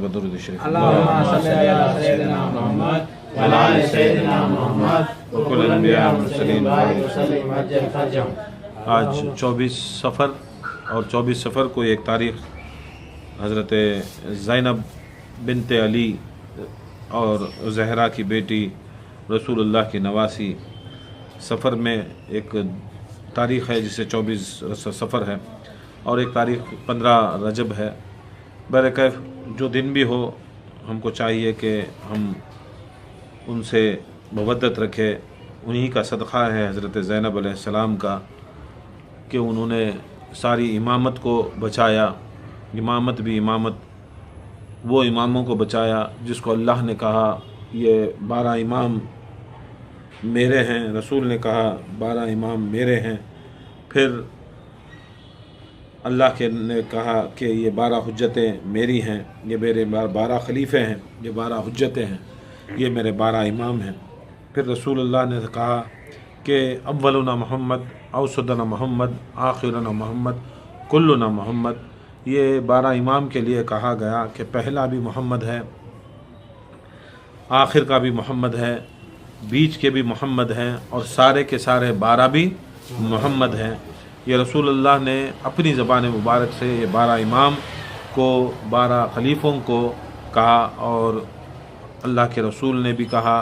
दुरूद शरीफ। अल्लाहुम्मा सल्ली अला सय्यिदिना मुहम्मद व अला आलि सय्यिदिना मुहम्मद व कुल अंबिया व मुरसलीन व सल्लिम अज्जल फरजम। आज 24 सफ़र और 24 सफ़र को एक तारीख़ हज़रत ज़ैनब बिनते अली और ज़हरा की बेटी रसूलुल्लाह की नवासी सफ़र में एक तारीख़ है जिसे 24 सफ़र है और एक तारीख़ 15 रजब है। बहरकैफ जो दिन भी हो हमको चाहिए कि हम उनसे मवद्दत रखें। उन्हीं का सदक़ा है हज़रत ज़ैनब अलैहिस्सलाम का कि उन्होंने सारी इमामत को बचाया। इमामत भी इमामत वो इमामों को बचाया जिसको अल्लाह ने कहा ये 12 इमाम मेरे हैं, रसूल ने कहा 12 इमाम मेरे हैं। फिर अल्लाह के ने कहा कि ये 12 हुज्जतें मेरी हैं, ये मेरे 12 खलीफे हैं, ये 12 हुज्जतें हैं, ये मेरे 12 इमाम हैं। फिर रसूलुल्लाह ने कहा कि अव्वलुना मोहम्मद, औसतुना मोहम्मद, आखिरुना मोहम्मद, कुल्लुना मोहम्मद। ये 12 इमाम के लिए कहा गया कि पहला भी मोहम्मद है, आखिर का भी मोहम्मद है, बीच के भी मोहम्मद हैं और सारे के सारे 12 भी मोहम्मद हैं। ये रसूलुल्लाह ने अपनी ज़बान मुबारक से ये 12 इमाम को 12 खलीफ़ों को कहा और अल्लाह के रसूल ने भी कहा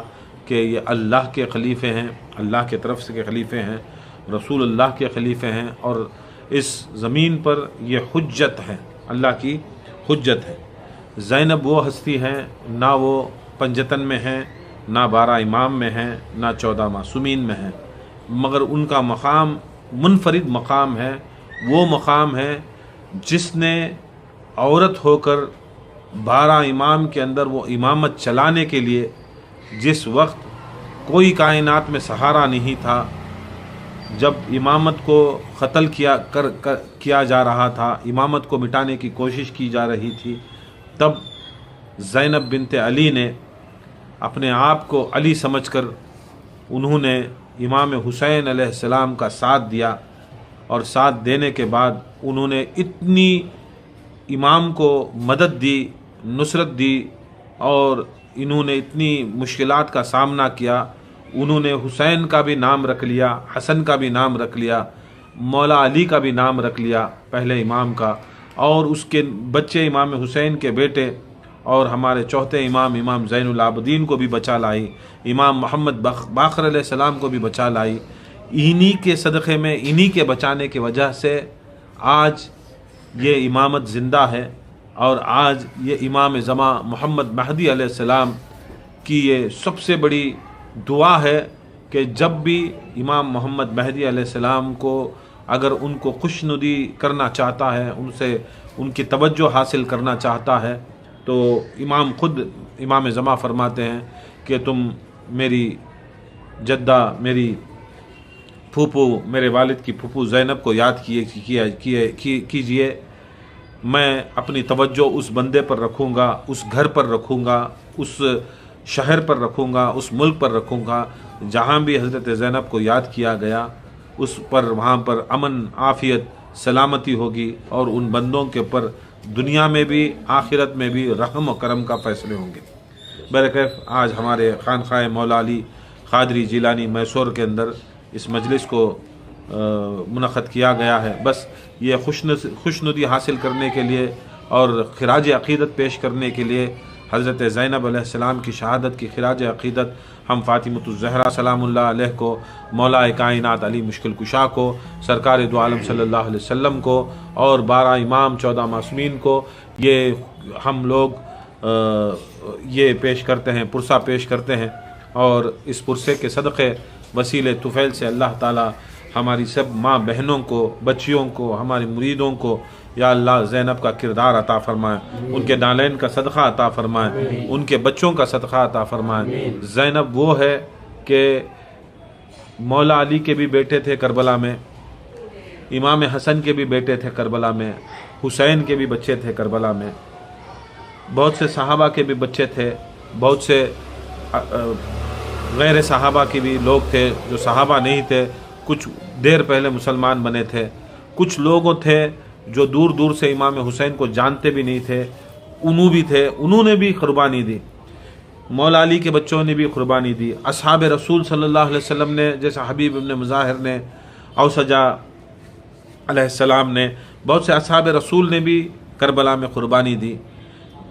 कि ये अल्लाह के खलीफ़े हैं, अल्लाह के तरफ से के खलीफ़े हैं, रसूलुल्लाह के खलीफ़े हैं और इस ज़मीन पर ये हुज्जत है, अल्लाह की हुज्जत है। ज़ैनब वो हस्ती हैं ना वो पंजतन में हैं, ना 12 इमाम में हैं, ना 14 मासूमीन में हैं, मगर उनका मकाम मुनफरिद मकाम है। वो मकाम है जिसने औरत होकर 12 इमाम के अंदर वो इमामत चलाने के लिए, जिस वक्त कोई कायनात में सहारा नहीं था, जब इमामत को क़त्ल किया जा रहा था, इमामत को मिटाने की कोशिश की जा रही थी, तब ज़ैनब बिनते अली ने अपने आप को अली समझकर उन्होंने इमाम हुसैन अलैहिस्सलाम का साथ दिया और साथ देने के बाद उन्होंने इतनी इमाम को मदद दी, नुसरत दी और इन्होंने इतनी मुश्किलात का सामना किया। उन्होंने हुसैन का भी नाम रख लिया, हसन का भी नाम रख लिया, मौला अली का भी नाम रख लिया पहले इमाम का, और उसके बच्चे इमाम हुसैन के बेटे और हमारे चौथे इमाम इमाम ज़ैनुल आबदीन को भी बचा लाई, इमाम मोहम्मद बाक़र अलैहिस्सलाम को भी बचा लाई। इन्हीं के सदक़े में, इन्हीं के बचाने की वजह से आज ये इमामत ज़िंदा है और आज ये इमाम ज़मा मोहम्मद महदी अलैहिस्सलाम की ये सबसे बड़ी दुआ है कि जब भी इमाम मोहम्मद महदी अलैहिस्सलाम को अगर उनको खुशनुदी करना चाहता है, उनसे उनकी तवज्जो हासिल करना चाहता है, तो इमाम ख़ुद इमाम ज़मा फरमाते हैं कि तुम मेरी जद्दा, मेरी फूफू, मेरे वालिद की फूफू ज़ैनब को याद कीजिए। मैं अपनी तवज्जो उस बंदे पर रखूँगा, उस घर पर रखूँगा, उस शहर पर रखूँगा, उस मुल्क पर रखूँगा जहाँ भी हज़रत ज़ैनब को याद किया गया, उस पर वहाँ पर अमन, आफ़ियत, सलामती होगी और उन बंदों के ऊपर दुनिया में भी आखिरत में भी रहम और करम का फ़ैसले होंगे। बहरकैफ आज हमारे खानख़ाह मौला अली क़ादरी जिलानी मैसूर के अंदर इस मजलिस को मुनक़्क़द किया गया है। बस ये खुशनुदी हासिल करने के लिए और ख़िराज अक़ीदत पेश करने के लिए हज़रत ज़ैनब अलैहिस्सलाम की शहादत की ख़िराज अक़ीदत हम फ़ातिमतुज़ ज़हरा सलामुल्लाह अलैह को, मौला कायनात अली मुश्किल कुशा को, सरकार दो आलम सल्लल्लाहु अलैहि वसल्लम को और 12 इमाम 14 मासूमीन को ये हम लोग ये पेश करते हैं, पुरसा पेश करते हैं। और इस पुरसे के सदक़े वसीले तुफ़ैल से अल्लाह ताला हमारी सब माँ बहनों को, बच्चियों को, हमारे मुरीदों को या अल्लाह ज़ैनब का किरदार अता फ़रमाए, उनके नालैन का सदक़ा अता फ़रमाए, उनके बच्चों का सदक़ा अता फ़रमाए। ज़ैनब वो है कि मौला अली के भी बेटे थे करबला में, इमाम हसन के भी बेटे थे करबला में, हुसैन के भी बच्चे थे करबला में, बहुत से सहाबा के भी बच्चे थे, बहुत से गैर सहाबा के भी लोग थे जो सहाबा नहीं थे, कुछ देर पहले मुसलमान बने थे, कुछ लोगों थे जो दूर दूर से इमाम हुसैन को जानते भी नहीं थे, उन्हों भी थे, उन्होंने भी कुर्बानी दी। मौला अली के बच्चों ने भी कुर्बानी दी। असहाब रसूल सल्लल्लाहु अलैहि वसल्लम ने, जैसे हबीब इब्न मुज़ाहिर ने, औसजा अलैहिस्सलाम ने, बहुत से असहाब रसूल ने भी करबला में कुर्बानी दी।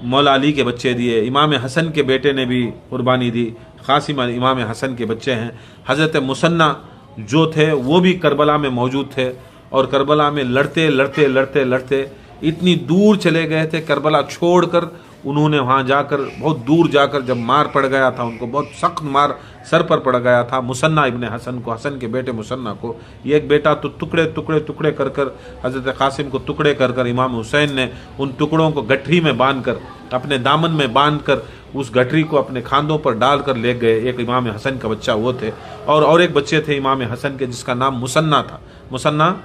मौला अली के बच्चे दिए, इमाम हसन के बेटे ने भी कुर्बानी दी। क़ासिम इमाम हसन के बच्चे हैं। हज़रत मुसन्ना जो थे वो भी करबला में मौजूद थे और करबला में लड़ते लड़ते लड़ते लड़ते इतनी दूर चले गए थे। करबला छोड़कर उन्होंने वहाँ जाकर, बहुत दूर जाकर जब मार पड़ गया था, उनको बहुत सख्त मार सर पर पड़ गया था। मुसन्ना इब्न हसन को, हसन के बेटे मुसन्ना को, ये एक बेटा तो टुकड़े टुकड़े टुकड़े कर कर हज़रत क़ासिम को टुकड़े कर कर इमाम हुसैन ने उन टुकड़ों को गठरी में बांध कर, अपने दामन में बांध कर, उस गठरी को अपने खांदों पर डाल कर ले गए। एक इमाम हसन का बच्चा वो थे, और एक बच्चे थे इमाम हसन के जिसका नाम मुसन्ना था। मुसन्ना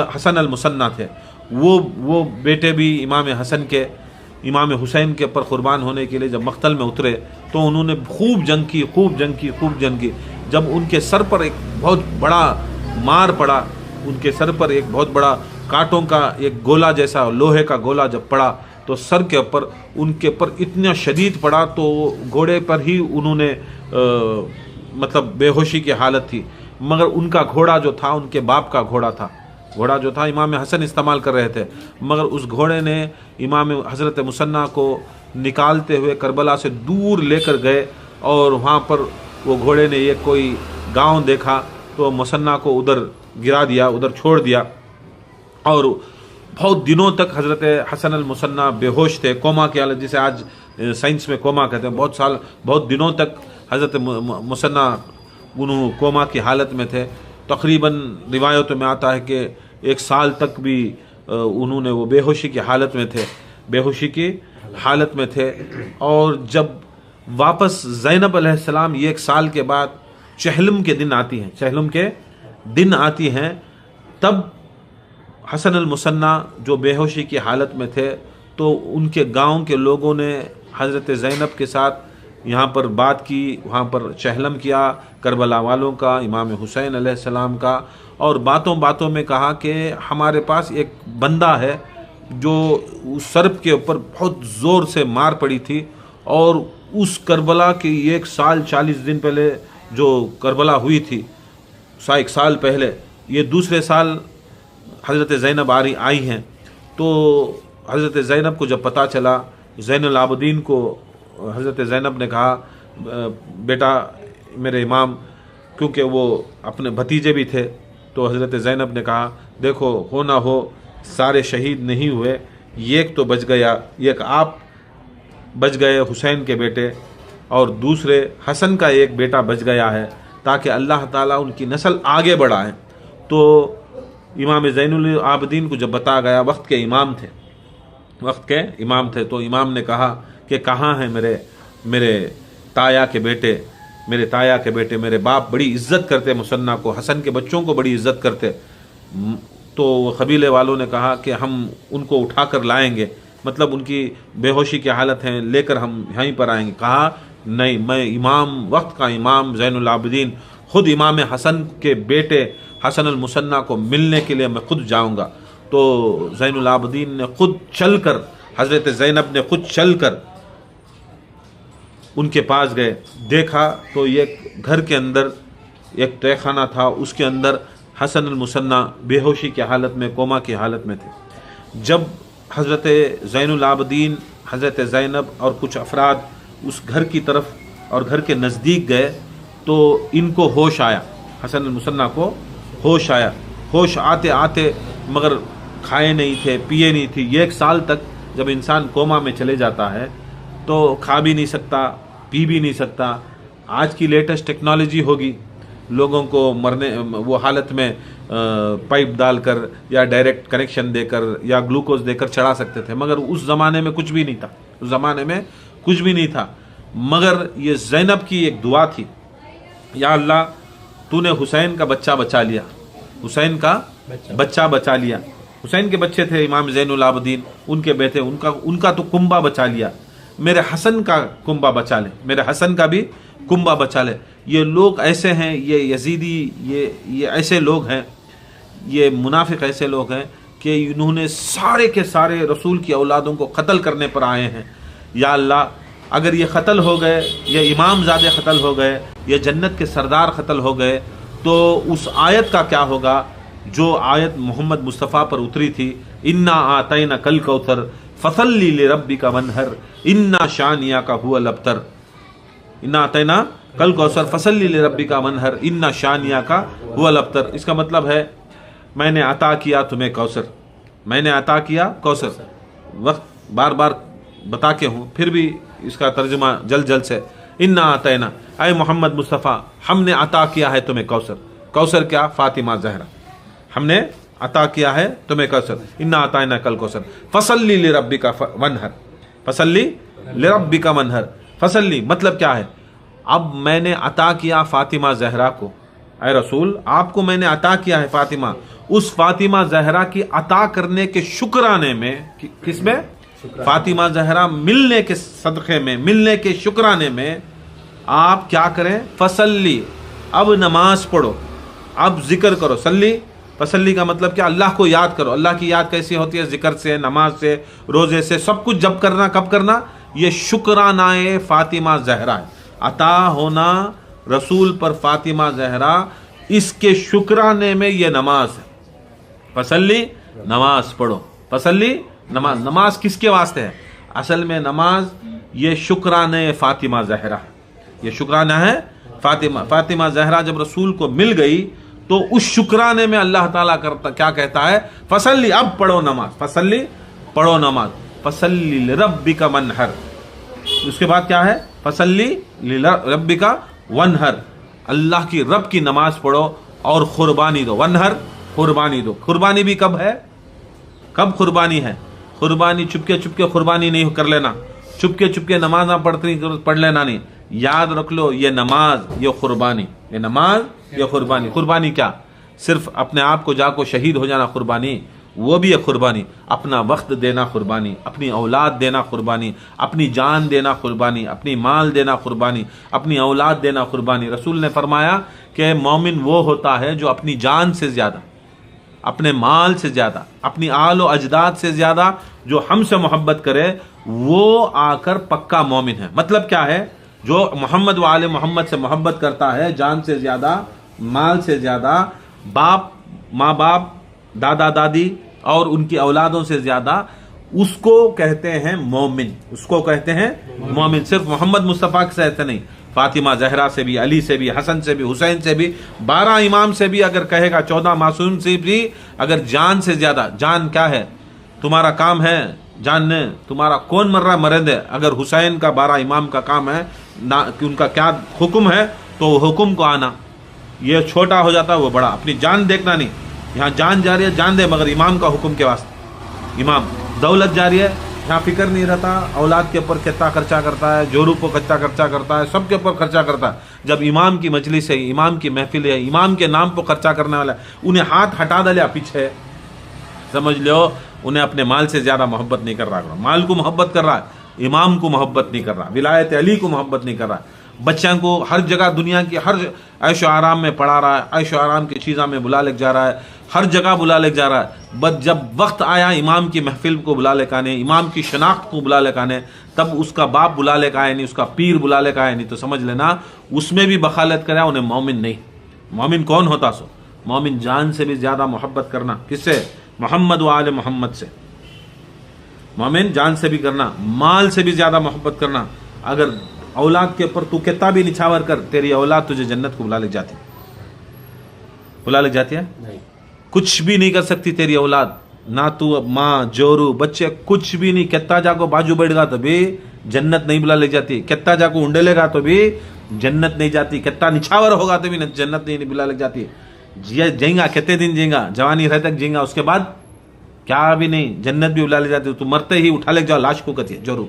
हसन अल मुसन्ना थे। वो बेटे भी इमाम हसन के, इमाम हुसैन के ऊपर कुर्बान होने के लिए जब मख्तल में उतरे तो उन्होंने खूब जंग की। जब उनके सर पर एक बहुत बड़ा मार पड़ा, उनके सर पर एक बहुत बड़ा कांटों का एक गोला जैसा लोहे का गोला जब पड़ा तो सर के ऊपर, उनके ऊपर इतना शदीद पड़ा तो घोड़े पर ही उन्होंने मतलब बेहोशी की हालत थी। मगर उनका घोड़ा जो था उनके बाप का घोड़ा था, घोड़ा जो था इमाम हसन इस्तेमाल कर रहे थे, मगर उस घोड़े ने इमाम हज़रत मुसन्ना को निकालते हुए करबला से दूर लेकर गए और वहाँ पर वो घोड़े ने एक कोई गांव देखा तो मुसन्ना को उधर गिरा दिया, उधर छोड़ दिया। और बहुत दिनों तक हज़रत हसन अल मुसन्ना बेहोश थे, कोमा की हालत, जिसे आज साइंस में कोमा कहते हैं। बहुत दिनों तक हज़रत मुसन्ना उन्होंने कोमा की हालत में थे। तकरीबन रिवायतों में आता है कि 1 साल तक भी उन्होंने वो बेहोशी की हालत में थे। और जब वापस ज़ैनब अलैहिस्सलाम ये 1 साल के बाद चहलम के दिन आती हैं, तब हसन अल मुसन्ना जो बेहोशी की हालत में थे तो उनके गांव के लोगों ने हज़रत ज़ैनब के साथ यहाँ पर बात की, वहाँ पर चहलम किया करबला वालों का, इमाम हुसैन अलैहिस्सलाम का, और बातों बातों में कहा कि हमारे पास एक बंदा है जो उस सर्प के ऊपर बहुत ज़ोर से मार पड़ी थी, और उस करबला के 1 साल 40 दिन पहले जो करबला हुई थी, 1 साल पहले, ये दूसरे साल हज़रत ज़ैनब आई हैं। तो हज़रत ज़ैनब को जब पता चला, ज़ैनुल आबदीन को हज़रत ज़ैनब ने कहा, बेटा मेरे इमाम, क्योंकि वो अपने भतीजे भी थे, तो हज़रत ज़ैनब ने कहा, देखो हो ना हो सारे शहीद नहीं हुए, एक तो बच गया, एक आप बच गए हुसैन के बेटे, और दूसरे हसन का एक बेटा बच गया है, ताकि अल्लाह ताला उनकी नस्ल आगे बढ़ाए। तो इमाम ज़ैनुल आबदीन को जब बताया गया, वक्त के इमाम थे, तो इमाम ने कहा कि कहाँ हैं मेरे ताया के बेटे, मेरे बाप बड़ी इज्जत करते मुसन्ना को, हसन के बच्चों को बड़ी इज्जत करते। तो कबीले वालों ने कहा कि हम उनको उठा कर लाएंगे, मतलब उनकी बेहोशी की हालत है, लेकर हम यहीं पर आएंगे। कहा नहीं, मैं वक्त का इमाम ज़ैनुल आबदीन खुद इमाम हसन के बेटे हसन अल मुसन्ना को मिलने के लिए मैं खुद जाऊंगा। तो ज़ैनुल आबदीन ने खुद चलकर, हज़रत ज़ैनब ने खुद चलकर उनके पास गए। देखा तो एक घर के अंदर एक तहखाना था, उसके अंदर हसन अल मुसन्ना बेहोशी की हालत में, कोमा की हालत में थे। जब हज़रत ज़ैनुल आबदीन, हज़रत ज़ैनब और कुछ अफराद उस घर की तरफ और घर के नज़दीक गए तो इनको होश आया, हसन अल मुसन्ना को होश आया। होश आते आते, मगर खाए नहीं थे, पिए नहीं थी। 1 साल तक जब इंसान कोमा में चले जाता है तो खा भी नहीं सकता, पी भी नहीं सकता। आज की लेटेस्ट टेक्नोलॉजी होगी, लोगों को मरने वो हालत में पाइप डालकर या डायरेक्ट कनेक्शन देकर या ग्लूकोज देकर चढ़ा सकते थे, मगर उस ज़माने में कुछ भी नहीं था। मगर ये ज़ैनब की एक दुआ थी, या अल्लाह तूने हुसैन का बच्चा बचा लिया, हुसैन का बच्चा बचा लिया। हुसैन के बच्चे थे इमाम ज़ैनुल आबदीन, उनके बेटे, उनका तो कुंबा बचा लिया, मेरे हसन का कुंबा बचा ले, मेरे हसन का भी कुंबा बचा ले। ये लोग ऐसे हैं, ये यजीदी, ये ऐसे लोग हैं, ये मुनाफिक ऐसे लोग हैं कि इन्होंने सारे के सारे रसूल की औलादों को कत्ल करने पर आए हैं। या अल्लाह, अगर ये कत्ल हो गए, ये इमाम ज़ादे कत्ल हो गए, ये जन्नत के सरदार कत्ल हो गए, तो उस आयत का क्या होगा जो आयत मोहम्मद मुस्तफ़ा पर उतरी थी, इन्ना आतैना कल कौसर फसल्ली लिरब्बिका वन्हर इन्ना शानिया का हुवल अब्तर। इन्ना आतैना कल कौसर फसल्ली लिरब्बिका वन्हर इन्ना शानिया का हुवल अब्तर। इसका मतलब है मैंने अता किया तुम्हें कौसर, मैंने अता किया कौसर। वक्त बार बार बता के हूँ, फिर भी इसका तर्जुमा जल्द जल्द से, इन्ना आतैना, ऐ मोहम्मद मुस्तफ़ा हमने अता किया है तुम्हें कौसर। कौसर क्या? फातिमा ज़हरा, हमने अता किया है तुम्हें कौसर। इन्ना आतैना कल कौसर फसल्ली लिरब्बिका वन्हर, फसल्ली लिरब्बिका वन्हर। फसल्ली मतलब क्या है? अब मैंने अता किया फातिमा ज़हरा को, ऐ रसूल आपको मैंने अता किया है फातिमा, उस फातिमा ज़हरा की अता करने के शुक्राने में, किसमें? फातिमा ज़हरा मिलने के सदक़े में, मिलने के शुक्राने में आप क्या करें? फसल्ली, अब नमाज पढ़ो, अब जिक्र करो। सल्ली, फसल्ली का मतलब क्या? अल्लाह को याद करो। अल्लाह की याद कैसी होती है? जिक्र से, नमाज से, रोज़े से, सब कुछ जब करना, कब करना? ये शुक्रानाए फातिमा ज़हरा है। अता होना रसूल पर फातिमा ज़हरा, इसके शुक्राने में ये नमाज है। फसल्ली, नमाज पढ़ो, फसल्ली नमाज। नमाज किसके वास्ते है? असल में नमाज ये शुक्राने फातिमा ज़हरा है, ये शुक्राना है फातिमा। फातिमा ज़हरा जब रसूल को मिल गई तो उस शुक्राने में अल्लाह ताला करता क्या कहता है? फसल्ली, अब पढ़ो नमाज, फसल्ली पढ़ो नमाज, फसल्ली लिरब्बिका वन्हर। उसके बाद क्या है? फसल्ली लिरब्बिका वन्हर, अल्लाह की रब की नमाज पढ़ो और कुर्बानी दो। वन्हर, कुर्बानी दो। कुर्बानी भी कब है? कब कुर्बानी है? कुर्बानी चुपके चुपके कुर्बानी नहीं कर लेना, चुपके चुपके नमाज ना पढ़ लेना नहीं। याद रख लो, ये नमाज, ये कुर्बानी, ये नमाज, ये कुर्बानी। कुर्बानी क्या? सिर्फ अपने आप को जाको शहीद हो जाना कुर्बानी, वो भी है कुर्बानी। अपना वक्त देना कुर्बानी, अपनी औलाद देना कुर्बानी, अपनी जान देना कुर्बानी, अपनी माल देना कुर्बानी, अपनी औलाद देना कुर्बानी। रसूल ने फरमाया कि मोमिन वो होता है जो अपनी जान से ज़्यादा, अपने माल से ज़्यादा, अपनी आल व अजदाद से ज़्यादा जो हमसे मोहब्बत करे, वो आकर पक्का मोमिन है। मतलब क्या है? जो मोहम्मद व आले मोहम्मद से मोहब्बत करता है, जान से ज़्यादा, माल से ज़्यादा, बाप, माँ बाप, दादा दादी और उनकी औलादों से ज़्यादा, उसको कहते हैं मोमिन, उसको कहते हैं मोमिन। सिर्फ मोहम्मद मुस्तफ़ा के साथ नहीं, फातिमा ज़हरा से भी, अली से भी, हसन से भी, हुसैन से भी, 12 इमाम से भी अगर कहेगा, 14 मासूम से भी अगर जान से ज़्यादा, जान क्या है? तुम्हारा काम है जानने, तुम्हारा कौन मर रहा है मरे दे। अगर हुसैन का 12 इमाम का काम है ना कि उनका क्या हुक्म है, तो हुक्म को आना, ये छोटा हो जाता है वो बड़ा। अपनी जान देखना नहीं, यहाँ जान जा रही है जान दे, मगर इमाम का हुक्म के वास्ते। इमाम, दौलत जा रही है, यहाँ फिक्र नहीं रहता औलाद के ऊपर कितना खर्चा करता है, जोरू को कितना खर्चा करता है, सबके ऊपर खर्चा करता है। जब इमाम की मजलिस है, इमाम की महफिल है, इमाम के नाम पर खर्चा करने वाला है, उन्हें हाथ हटा डाले पीछे, समझ लो उन्हें अपने माल से ज़्यादा मोहब्बत नहीं कर रहा। माल को मोहब्बत कर रहा है, इमाम को मोहब्बत नहीं कर रहा, विलायत अली को मोहब्बत नहीं कर रहा। बच्चों को हर जगह दुनिया की हर ऐशो आराम में पढ़ा रहा है, ऐशो आराम की चीज़ों में बुला ले जा रहा है, हर जगह बुला ले जा रहा है। बस जब वक्त आया इमाम की महफिल को बुला ले आने, इमाम की शनाख्त को बुला ले आने, तब उसका बाप बुला ले आए नहीं, उसका पीर बुला ले आए नहीं, तो समझ लेना उसमें भी बखालत करा, उन्हें मोमिन नहीं। मोमिन कौन होता? सो मोमिन जान से भी ज़्यादा मोहब्बत करना, किससे? मोहम्मद व आले मोहम्मद से। मोमिन जान से भी करना, माल से भी ज़्यादा मोहब्बत करना। अगर औलाद के ऊपर तू कितना भी निछावर कर, तेरी औलाद तुझे जन्नत को बुला ले जाती, बुला ले जाती है नहीं। कुछ भी नहीं कर सकती तेरी औलाद, ना तू माँ, जोरू, बच्चे, कुछ भी नहीं। कितना जाको बाजू बैठगा तो भी जन्नत नहीं बुला ले जाती, कितना जाको उंडेलेगा तो भी जन्नत नहीं जाती, कितना निछावर होगा तो भी जन्नत नहीं बुला ले जाती। जिएगा कितने दिन जिएगा? जवानी रह तक जिएगा, उसके बाद क्या भी नहीं, जन्नत भी बुला ले जाती। तो मरते ही उठा ले जाओ लाश को कती है, जोरू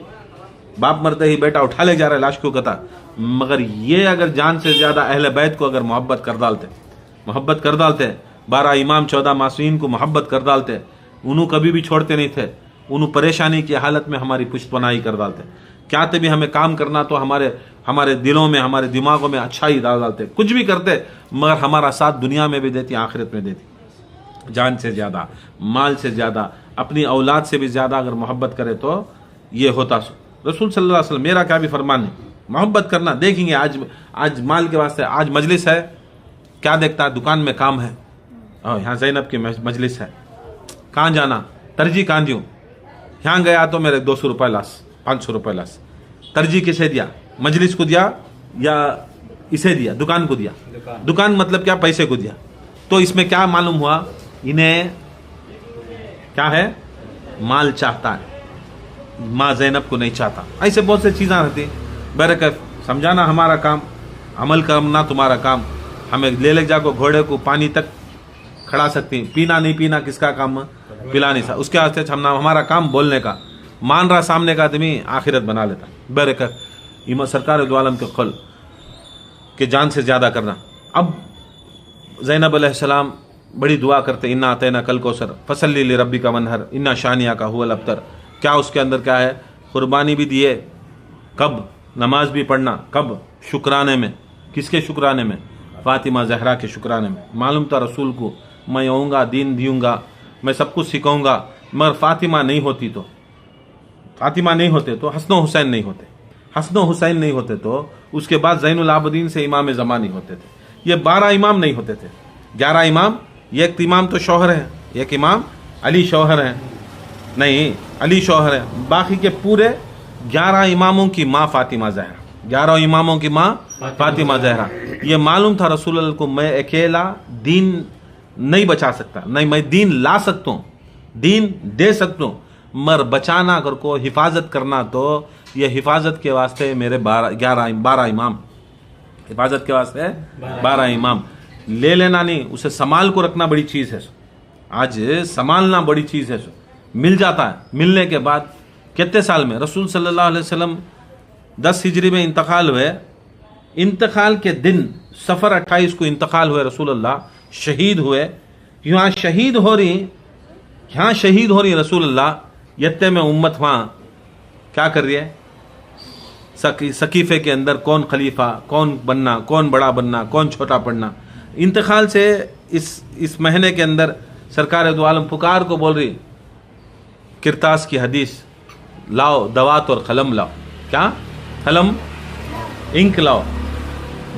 बाप मरते ही बेटा उठा ले जा रहा है लाश को कता। मगर ये अगर जान से ज़्यादा अहले बैत को अगर मोहब्बत कर डालते, मोहब्बत कर डालते, 12 इमाम 14 मासूमीन को मोहब्बत कर डालते, उन्हों कभी भी छोड़ते नहीं थे, उन्हों परेशानी की हालत में हमारी पुष्टपनाही कर डालते। क्या तभी हमें काम करना तो हमारे दिलों में, हमारे दिमागों में अच्छा ही डाल डालते, कुछ भी करते, मगर हमारा साथ दुनिया में भी देती, आखिरत में देती। जान से ज़्यादा, माल से ज़्यादा, अपनी औलाद से भी ज़्यादा अगर मोहब्बत करे तो ये होता। रसूल सल्लल्लाहु अलैहि वसल्लम मेरा क्या भी फरमान है, मोहब्बत करना। देखेंगे आज माल के वास्ते, आज मजलिस है, क्या देखता है, दुकान में काम है, और यहाँ ज़ैनब की मजलिस है, कहाँ जाना, तरजीह कहाँ दूँ, यहाँ गया तो मेरे 200 रुपये लास, 500 रुपये लास। तरजीह किसे दिया, मजलिस को दिया या इसे दिया, दुकान को दिया? दुकान मतलब क्या, पैसे को दिया। तो इसमें क्या मालूम हुआ, इन्हें क्या है, माल चाहता है, माँ ज़ैनब को नहीं चाहता। ऐसे बहुत से चीज़ें रहती। बरकत समझाना हमारा काम, अमल करना तुम्हारा काम। हमें ले जाकर घोड़े को पानी तक खड़ा सकती, पीना नहीं पीना किसका काम, पिला नहीं सा। उसके वास्ते हमारा काम बोलने का, मान रहा सामने का आदमी आखिरत बना लेता। बरकत इमाम सरकार दो आलम के कल के जान से ज़्यादा करना। अब ज़ैनब अलैहिस्सलाम बड़ी दुआ करते, इन्ना आतैना कल कौसर फसल्ली li रब्बिका वनहर इन्ना शानिया का हुवल अब्तर। क्या उसके अंदर क्या है, कुर्बानी भी दिए, कब, नमाज भी पढ़ना, कब, शुक्राने में। किसके शुक्राने में, फातिमा ज़हरा के शुक्राने में। मालूम था रसूल को, मैं आऊँगा, दीन दूँगा, मैं सब कुछ सिखाऊँगा, मगर फातिमा नहीं होती तो, फातिमा नहीं होते तो हसन हुसैन नहीं होते, हसन हुसैन नहीं होते तो उसके बाद ज़ैनुल आबिदीन से इमाम ज़मानी होते थे। ये 12 इमाम नहीं होते थे, 11 इमाम। एक इमाम तो शौहर है, एक इमाम अली शौहर है, नहीं अली शौहर है। बाकी के पूरे 11 इमामों की माँ फातिमा ज़हरा, 11 इमामों की माँ फातिमा ज़हरा। ये मालूम था रसूल अल्लाह को, मैं अकेला दीन नहीं बचा सकता, नहीं मैं दीन ला सकता हूँ, दीन दे सकता हूँ, मगर बचाना कर को, हिफाजत करना तो ये हिफाजत के वास्ते मेरे 12 इमाम, हिफाजत के वास्ते 12 इमाम। ले लेना नहीं, उसे संभाल को रखना बड़ी चीज़ है। आज संभालना बड़ी चीज़ है। मिल जाता है, मिलने के बाद कितने साल में रसूल सल्लल्लाहु अलैहि वसल्लम 10 हिजरी में इंतकाल हुए। इंतकाल के दिन सफ़र 28 को इंतकाल हुए, रसूल अल्लाह शहीद हुए। यहाँ शहीद हो रही रसूल अल्लाह, यत्ते में उम्मत वहाँ क्या कर रही है, सकीफ़े के अंदर कौन खलीफा, कौन बनना, कौन बड़ा बनना, कौन छोटा पड़ना। इंतकाल से इस महीने के अंदर सरकार दो आलम पुकार को बोल रही, किरतास की हदीस लाओ, दवात और कलम लाओ। क्या, कलम, इंक लाओ,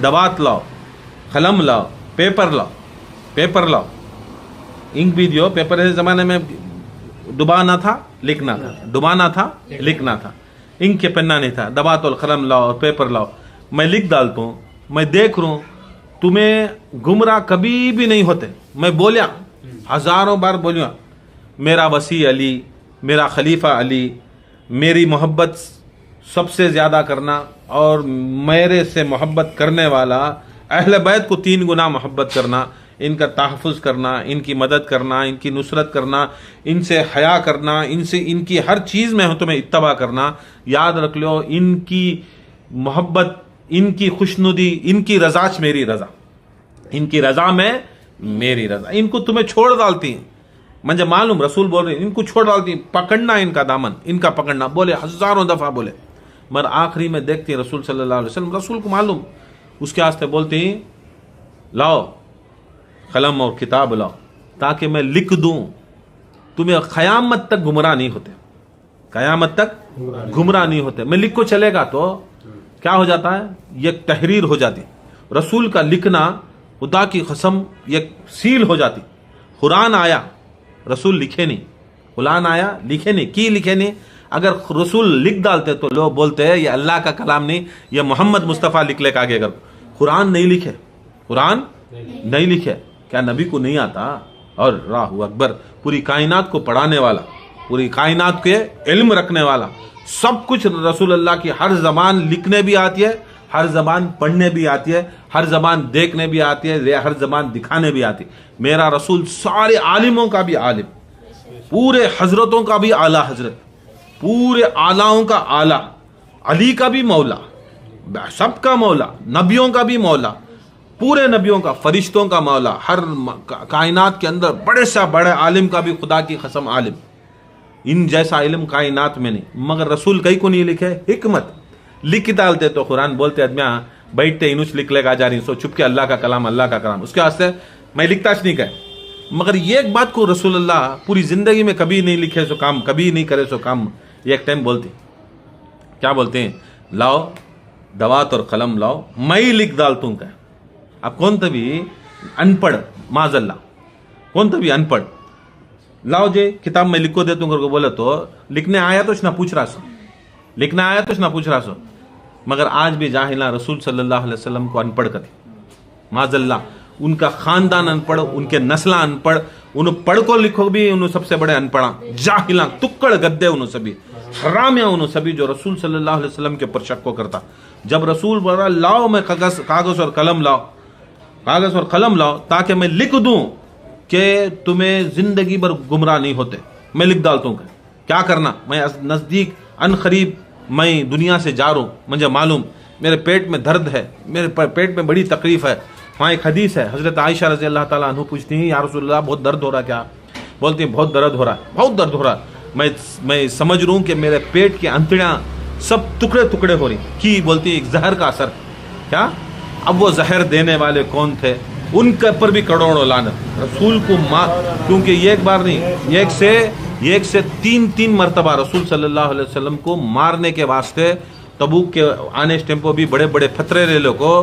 दवात लाओ, कलम लाओ, पेपर लाओ, पेपर लाओ, इंक भी दियो। पेपर ऐसे ज़माने में डुबाना था, लिखना था, डुबाना था, लिखना था, इंक के पन्ना नहीं था। दवात और कलम लाओ और पेपर लाओ, मैं लिख डालता हूँ, मैं देख रहा हूँ, तुम्हें गुमराह कभी भी नहीं होते। मैं बोलिया, हज़ारों बार बोलिया, मेरा वसी अली, मेरा खलीफा अली, मेरी मोहब्बत सबसे ज़्यादा करना, और मेरे से मोहब्बत करने वाला अहले बैत को 3 गुना मोहब्बत करना, इनका तहफ़्फ़ुज़ करना, इनकी मदद करना, इनकी नुसरत करना, इनसे हया करना, इनसे इनकी हर चीज़ में तुम्हें इत्तबा करना। याद रख लो, इनकी मोहब्बत, इनकी खुशनुदी, इनकी रज़ा मेरी रज़ा, इनकी रज़ा में मेरी रज़ा। इनको तुम्हें छोड़ डालती हैं, मुझे मालूम, रसूल बोल रहे हैं, इनको छोड़ डालती हैं, पकड़ना इनका दामन, इनका पकड़ना। बोले हज़ारों दफ़ा बोले, मगर आखिरी में देखते हैं रसूल सल्लल्लाहु अलैहि वसल्लम, रसूल को मालूम, उसके वास्ते बोलते हैं लाओ कलम और किताब लाओ, ताकि मैं लिख दूँ, तुम्हें क़यामत तक गुमराह नहीं होते, क़यामत तक गुमराह नहीं होते। मैं लिख को चलेगा तो क्या हो जाता है, ये तहरीर हो जाती, रसूल का लिखना खुदा की कसम ये सील हो जाती। कुरान आया, रसूल लिखे नहीं, कुरान आया, लिखे नहीं। की लिखे नहीं, अगर रसूल लिख डालते तो लोग बोलते हैं ये अल्लाह का कलाम नहीं, ये मोहम्मद मुस्तफ़ा लिख ले आगे। अगर कुरान नहीं लिखे, कुरान नहीं लिखे, क्या नबी को नहीं आता? और राहु अकबर, पूरी कायनात को पढ़ाने वाला, पूरी कायनात के इल्म रखने वाला, सब कुछ रसूल अल्लाह की हर ज़बान लिखने भी आती है, हर ज़बान पढ़ने भी आती है, हर ज़बान देखने भी आती है, हर ज़बान दिखाने भी आती है। मेरा रसूल सारे आलिमों का भी आलिम, पूरे हजरतों का भी आला हजरत, पूरे आलाओं का आला, अली का भी मौला, सबका मौला, नबियों का भी मौला, पूरे नबियों का, फरिश्तों का मौला, हर कायनात के अंदर बड़े से बड़े आलिम का भी खुदा की कसम आलिम। इन जैसा इल्म कायनात में नहीं। मगर रसूल कहीं को नहीं लिखे, हिकमत लिख डालते तो कुरान बोलते आदमिया बैठते इनुस लिख लेगा जा रही, सो चुप के अल्लाह का कलाम, अल्लाह का कलाम। उसके वास्ते मैं लिखता नहीं कहे, मगर ये एक बात को रसूलुल्लाह पूरी ज़िंदगी में कभी नहीं लिखे सो काम, कभी नहीं करे सो काम। ये एक टाइम बोलते, क्या बोलते हैं, लाओ दवात और कलम लाओ, मैं ही लिख डाल दूंगा। अब कौन तभी अनपढ़, माजल्ला कौन तभी अनपढ़, लाओ जे किताब में लिखो दे तुमको बोले तो लिखने आया तो ना पूछ रहा सो, लिखना आया तो ना पूछ रहा सो। मगर आज भी जाहिला रसूल सल्लल्लाहु अलैहि वसल्लम को अनपढ़ करे, माजल्ला उनका खानदान अनपढ़, उनके नस्ला अनपढ़, उन पढ़ को लिखो भी उन सबसे बड़े अनपढ़ा, जाहिला तुक्कड़ गद्दे उन सभी, हरामिया उन सभी जो रसूल सल्लल्लाहु अलैहि वसल्लम के पर शक को करता। जब रसूल बोला लाओ मैं कागज और कलम लाओ, कागज और कलम लाओ ताकि मैं लिख दूं कि तुम्हें जिंदगी भर गुमराह नहीं होते, मैं लिख डालता हूं क्या करना। मैं नजदीक अन करीब मैं दुनिया से जा रहा हूं, मुझे मालूम मेरे पेट में दर्द है, मेरे पेट में बड़ी तकलीफ है। वहाँ एक हदीस है, हजरत आयशा रज़ी अल्लाह ताला अन्हु पूछती हैं, या रसूलल्लाह बहुत दर्द हो रहा क्या? बोलती हैं बहुत दर्द हो रहा है, बहुत दर्द हो रहा है, मैं समझ रहा हूँ कि मेरे पेट के अंतड़ियाँ सब टुकड़े टुकड़े हो रही कि बोलती है एक जहर का असर। क्या? अब वो जहर देने वाले कौन थे? उनके पर भी करोड़ों लानत। रसूल को क्योंकि ये एक बार नहीं, एक से तीन मरतबा रसूल सल्लल्लाहु अलैहि वसल्लम को मारने के वास्ते तबूक के आने टेम्पो भी बड़े बड़े फतरे ले लो को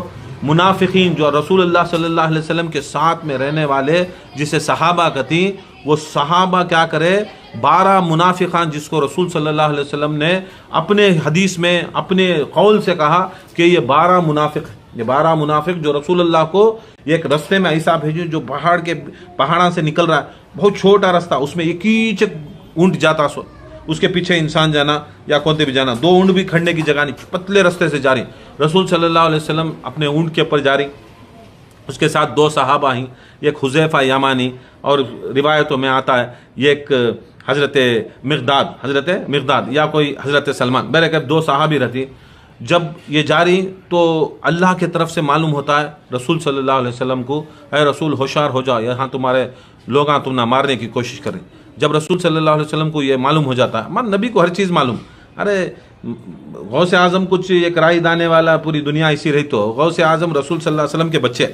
मुनाफिकीन जो रसूलुल्लाह सल्लल्लाहु अलैहि वसल्लम के साथ में रहने वाले जिसे सहाबा कहती, वो सहाबा क्या करे, 12 मुनाफिकान जिसको रसूल सल्लल्लाहु अलैहि वसल्लम ने अपने हदीस में अपने कौल से कहा कि ये 12 मुनाफिक जो रसूलुल्लाह को एक रास्ते में ऐसा भेजे जो पहाड़ा से निकल रहा है, बहुत छोटा रास्ता, उसमें एक ही ऊंट जाता सो, उसके पीछे इंसान जाना या कौनते भी जाना, 2 ऊंट भी खड़ने की जगह नहीं, पतले रास्ते से जा रही। रसूल सल्लल्लाहु अलैहि वसल्लम अपने ऊंट के ऊपर जा रही, उसके साथ 2 सहाबा ही, एक हुज़ैफा यमानी और रिवायतों में आता है एक हज़रत मिक़दाद या कोई हज़रत सलमान, बहरकैफ 2 सहाबी रहती। जब ये जा रही तो अल्लाह की तरफ से मालूम होता है रसूल सल्लल्लाहु अलैहि वसल्लम को, ऐ रसूल होशियार हो जाओ, यहाँ तुम्हारे लोग तुम ना मारने की कोशिश करें। जब रसूल सल्लल्लाहु अलैहि वसल्लम को ये मालूम हो जाता है, नबी को हर चीज़ मालूम, अरे गौसे आज़म कुछ एक राय दाने वाला पूरी दुनिया ऐसी रही, तो गौसे आज़म रसूल सल्लल्लाहु अलैहि वसल्लम के बच्चे